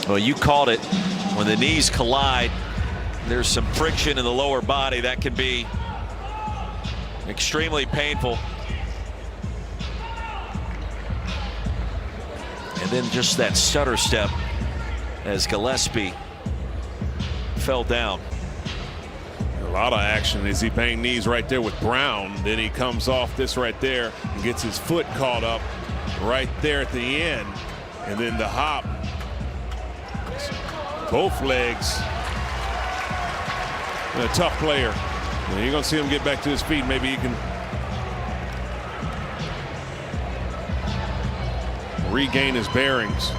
well, you called it. When the knees collide, there's some friction in the lower body that can be extremely painful. And then just that stutter step as Gillespie fell down. A lot of action as he banged knees right there with Brown. Then he comes off this right there and gets his foot caught up right there at the end. And then the hop. Both legs. And a tough player. And you're going to see him get back to his feet. Maybe he can regain his bearings.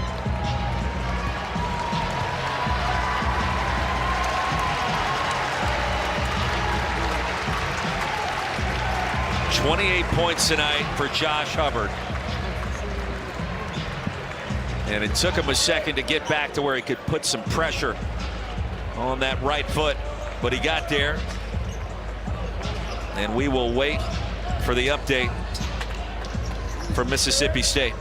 28 points tonight for Josh Hubbard. And it took him a second to get back to where he could put some pressure on that right foot, but he got there. And we will wait for the update from Mississippi State.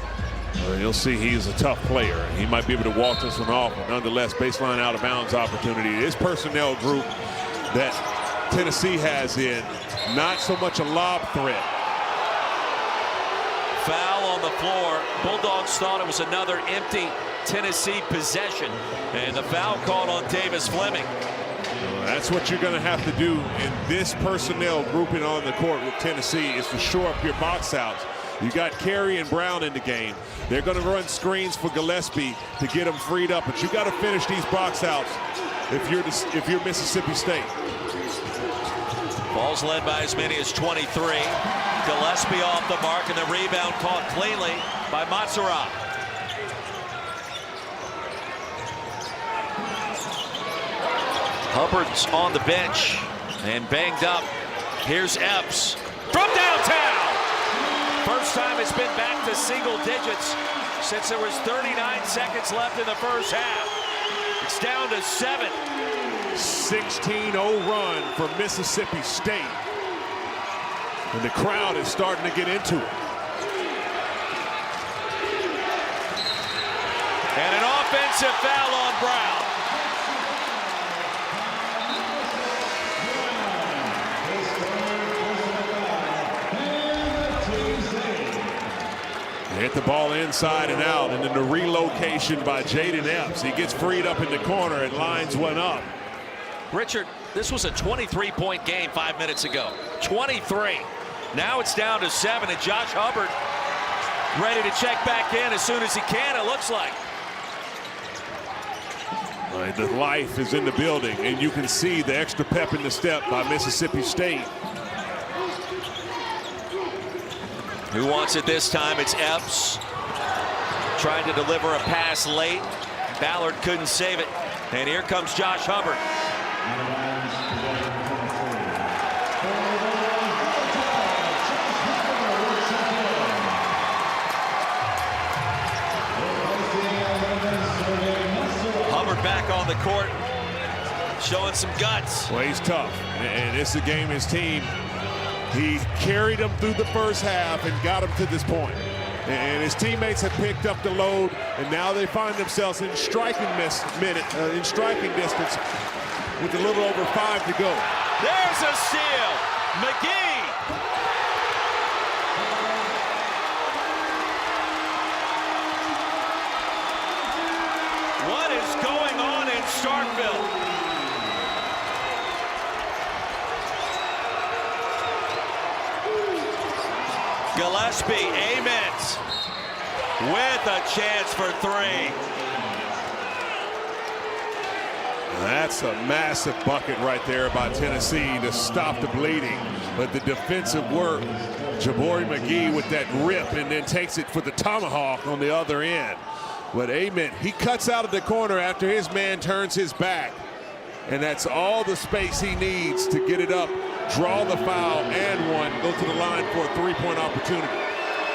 Well, you'll see he's a tough player. He might be able to walk this one off, but nonetheless, baseline out of bounds opportunity. This personnel group that Tennessee has in, not so much a lob threat. Foul on the floor. Bulldogs thought it was another empty Tennessee possession, and the foul called on Davis Fleming. Well, that's what you're going to have to do in this personnel grouping on the court with Tennessee, is to shore up your box outs. You got Carey and Brown in the game. They're going to run screens for Gillespie to get them freed up, but you got to finish these box outs if you're Mississippi State. Vols led by as many as 23. Gillespie off the mark, and the rebound caught cleanly by Montserrat. Hubbard's on the bench and banged up. Here's Epps from downtown. First time it's been back to single digits since there was 39 seconds left in the first half. It's down to 7. 16-0 run for Mississippi State. And the crowd is starting to get into it. And an offensive foul on Brown. They hit the ball inside and out, and then the relocation by Jaden Epps. He gets freed up in the corner and lines one up. Richard, this was a 23-point game 5 minutes ago. 23. Now it's down to 7, and Josh Hubbard ready to check back in as soon as he can, it looks like. The life is in the building, and you can see the extra pep in the step by Mississippi State. Who wants it this time? It's Epps. Trying to deliver a pass late. Ballard couldn't save it. And here comes Josh Hubbard. Hubbard back on the court, showing some guts. Well, he's tough, and it's a game his team. He carried them through the first half and got them to this point. And his teammates have picked up the load, and now they find themselves in striking distance with a little over 5 to go. There's a steal. McGee. What is going on in Starkville? Gillespie, Ament with a chance for 3. That's a massive bucket right there by Tennessee to stop the bleeding. But the defensive work, Jabari McGee with that rip, and then takes it for the tomahawk on the other end. But Ament, he cuts out of the corner after his man turns his back. And that's all the space he needs to get it up, draw the foul and one, go to the line for a 3-point opportunity.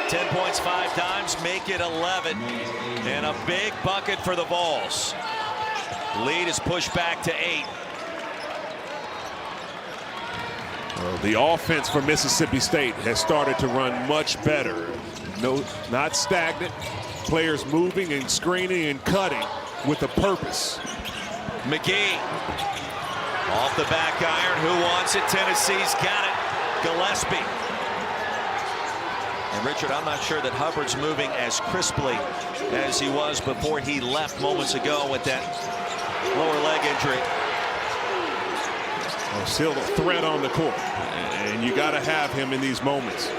10 points 5 times, make it 11. And a big bucket for the Vols. Lead is pushed back to 8. Well, the offense for Mississippi State has started to run much better. No, not stagnant. Players moving and screening and cutting with a purpose. McGee off the back iron. Who wants it? Tennessee's got it. Gillespie. And Richard, I'm not sure that Hubbard's moving as crisply as he was before he left moments ago with that lower leg injury. Well, still a threat on the court, and you got to have him in these moments.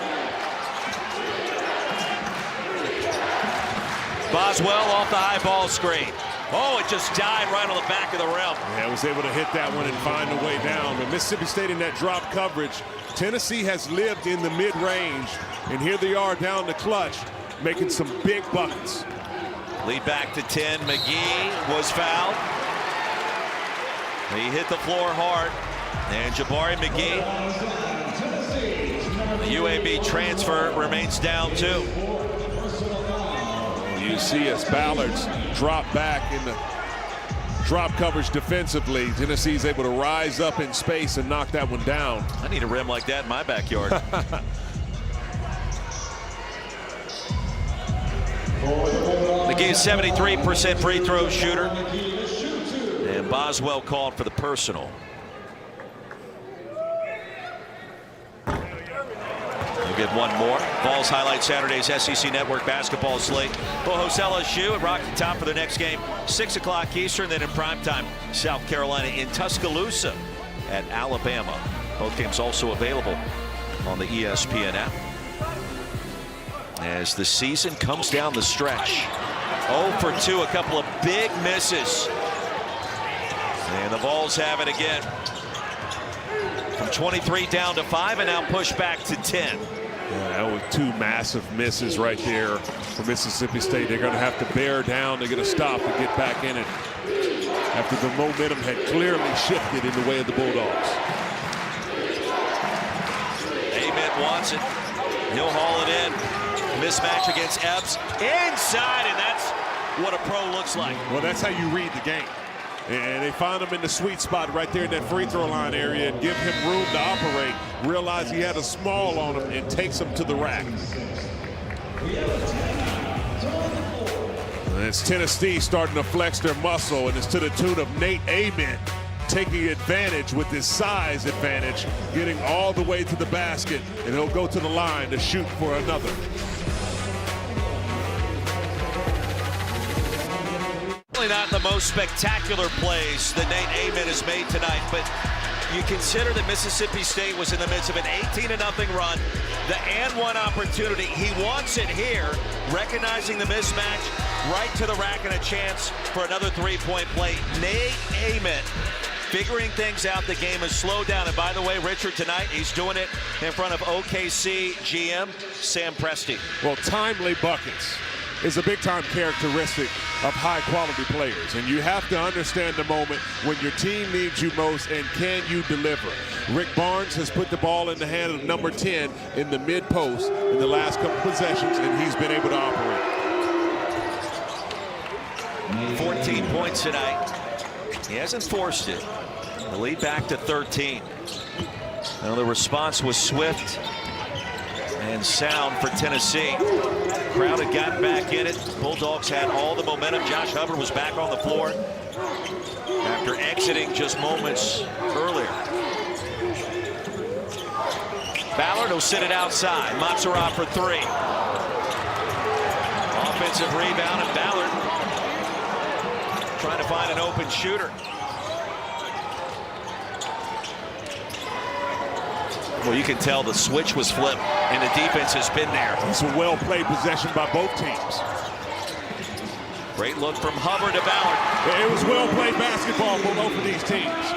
Boswell off the high ball screen. Oh, it just died right on the back of the rim. Yeah, was able to hit that one and find a way down. But Mississippi State in that drop coverage, Tennessee has lived in the mid-range, and here they are down the clutch, making some big buckets. Lead back to 10. McGee was fouled. He hit the floor hard, and Jabari McGee The UAB transfer remains down too. You see as Ballard's drop back in the drop coverage defensively, Tennessee's able to rise up in space and knock that one down. I need a rim like that in my backyard. McGee's 73% free throw shooter. And Boswell called for the personal. We'll get one more. Vols highlight Saturday's SEC Network basketball slate. We'll host LSU at Rocky Top for the next game, 6 o'clock Eastern. Then in primetime, South Carolina in Tuscaloosa at Alabama. Both games also available on the ESPN app. As the season comes down the stretch. 0 for 2, a couple of big misses. And the Vols have it again. From 23 down to 5 and now pushed back to 10. Yeah, that was 2 massive misses right there for Mississippi State. They're going to have to bear down. They're going to stop and get back in it after the momentum had clearly shifted in the way of the Bulldogs. Ament wants it. He'll haul it in. Mismatch against Epps. Inside, and that's what a pro looks like. Well, that's how you read the game. And they find him in the sweet spot right there in that free throw line area and give him room to operate. Realize he had a small on him and takes him to the rack. And it's Tennessee starting to flex their muscle, and it's to the tune of Nate Ament taking advantage with his size advantage, getting all the way to the basket, and he'll go to the line to shoot for another. Not the most spectacular plays that Nate Ament has made tonight, but you consider that Mississippi State was in the midst of an 18-0 run, the and-one opportunity. He wants it here, recognizing the mismatch, right to the rack and a chance for another three-point play. Nate Ament figuring things out. The game has slowed down, and by the way, Richard, tonight he's doing it in front of OKC GM Sam Presti. Well, timely buckets is a big-time characteristic of high-quality players, and you have to understand the moment when your team needs you most, and can you deliver. Rick Barnes has put the ball in the hand of number 10 in the mid-post in the last couple possessions, and he's been able to operate. 14 points tonight. He hasn't forced it. The lead back to 13. Now the response was swift and sound for Tennessee. Crowd had gotten back in it. Bulldogs had all the momentum. Josh Hubbard was back on the floor after exiting just moments earlier. Ballard will sit it outside. Montserrat for 3. Offensive rebound, and Ballard trying to find an open shooter. Well, you can tell the switch was flipped, and the defense has been there. It's a well-played possession by both teams. Great look from Hubbard to Ballard. It was well-played basketball for both of these teams.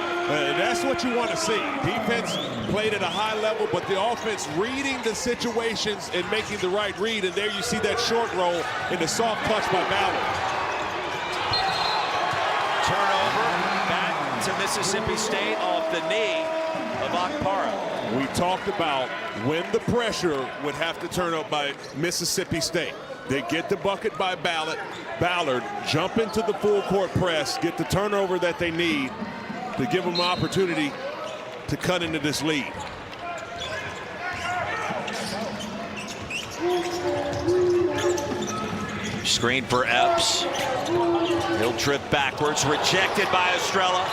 That's what you want to see. Defense played at a high level, but the offense reading the situations and making the right read. And there you see that short roll in the soft touch by Ballard. Turnover back to Mississippi State off the knee of Akpara. We talked about when the pressure would have to turn up by Mississippi State. They get the bucket by Ballard, jump into the full court press, get the turnover that they need to give them an opportunity to cut into this lead. Screen for Epps. He'll trip backwards, rejected by Estrella.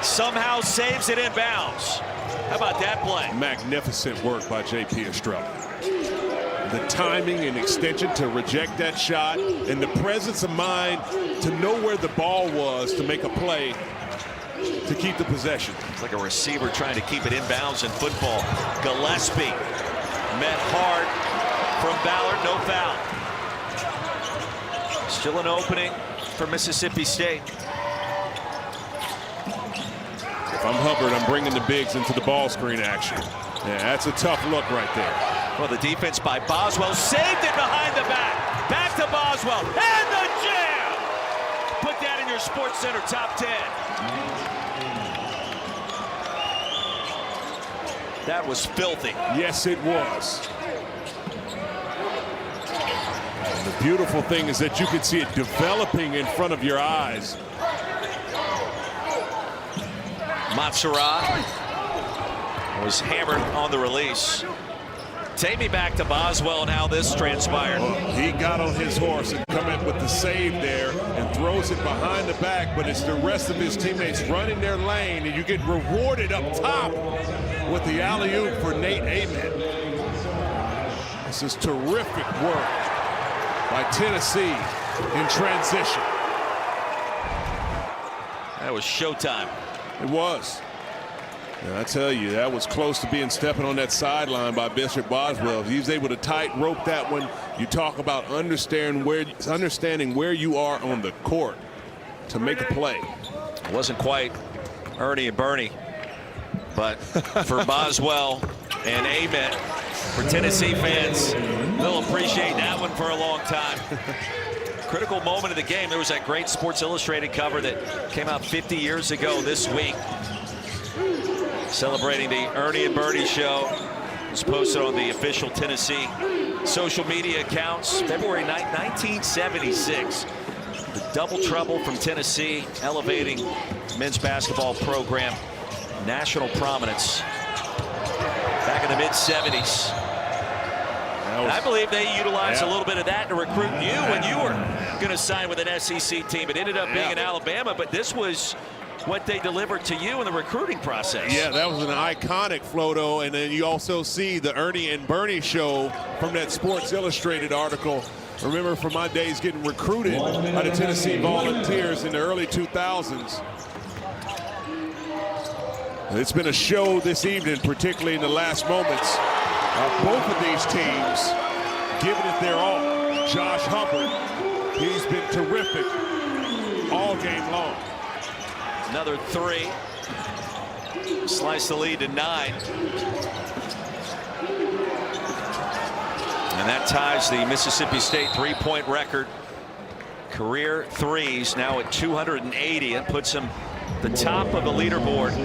Somehow saves it in bounds. How about that play? Magnificent work by J.P. Estrella. The timing and extension to reject that shot, and the presence of mind to know where the ball was to make a play to keep the possession. It's like a receiver trying to keep it in bounds in football. Gillespie met hard from Ballard, no foul. Still an opening for Mississippi State. If I'm Hubbard, I'm bringing the bigs into the ball screen action. Yeah, that's a tough look right there. Well, the defense by Boswell saved it behind the back. Back to Boswell, and the jam! Put that in your Sports Center top 10. That was filthy. Yes, it was. And the beautiful thing is that you can see it developing in front of your eyes. Matsuura was hammered on the release. Take me back to Boswell and how this transpired. He got on his horse and come in with the save there and throws it behind the back, but it's the rest of his teammates running their lane, and you get rewarded up top with the alley-oop for Nate Ament. This is terrific work by Tennessee in transition. That was showtime. It was. And I tell you, that was close to being stepping on that sideline by Bishop Boswell. If he was able to tightrope that one, you talk about understanding where you are on the court to make a play. It wasn't quite Ernie and Bernie, but for Boswell and Ament, for Tennessee fans, they'll appreciate that one for a long time. Critical moment of the game. There was that great Sports Illustrated cover that came out 50 years ago this week, celebrating the Ernie and Bernie show. It was posted on the official Tennessee social media accounts. February 9th, 1976. The double trouble from Tennessee, elevating men's basketball program national prominence back in the mid-70s. I believe they utilized a little bit of that to recruit you when you were going to sign with an SEC team. It ended up being in Alabama, but this was what they delivered to you in the recruiting process. Yeah, that was an iconic photo, and then you also see the Ernie and Bernie show from that Sports Illustrated article. Remember from my days getting recruited by the Tennessee Volunteers in the early 2000s. It's been a show this evening, particularly in the last moments. Both of these teams giving it their all. Josh Hubbard, he's been terrific all game long. Another three. Slice the lead to 9. And that ties the Mississippi State three-point record. Career threes now at 280. It puts him the top of the leaderboard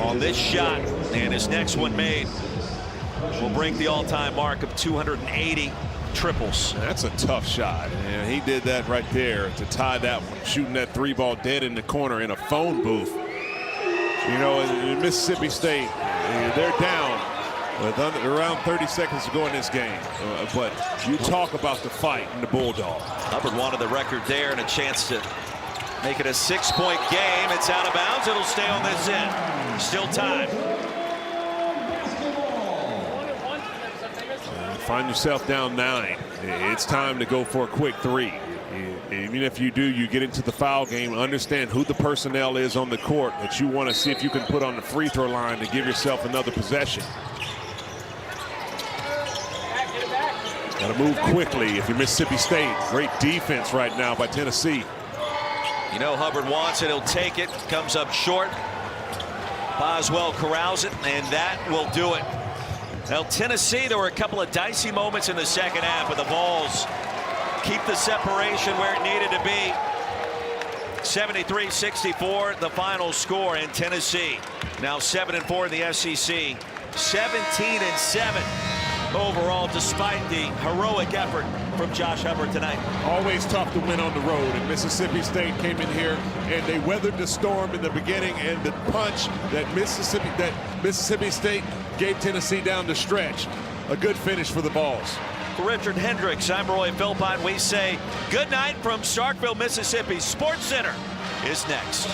on this shot. And his next one made will break the all-time mark of 280 triples. That's a tough shot. And he did that right there to tie that one, shooting that three ball dead in the corner in a phone booth. You know, in Mississippi State, they're down with around 30 seconds to go in this game. But you talk about the fight in the Bulldog. Hubbard wanted the record there and a chance to make it a 6-point game. It's out of bounds. It'll stay on this end. Still time. Find yourself down 9. It's time to go for a quick three. Even if you do, you get into the foul game, understand who the personnel is on the court that you want to see if you can put on the free throw line to give yourself another possession. Got to move quickly if you're Mississippi State. Great defense right now by Tennessee. You know Hubbard wants it, he'll take it, comes up short. Boswell corrals it, and that will do it. Now Tennessee, there were a couple of dicey moments in the second half, but the Vols keep the separation where it needed to be. 73-64 the final score, in Tennessee now 7-4 in the SEC, 17-7 overall, despite the heroic effort from Josh Hubbard tonight. Always tough to win on the road, and Mississippi State came in here and they weathered the storm in the beginning, and the punch that Mississippi State gave Tennessee down the stretch. A good finish for the Vols. For Richard Hendricks, I'm Roy Philpott. We say good night from Starkville, Mississippi. Sports Center is next.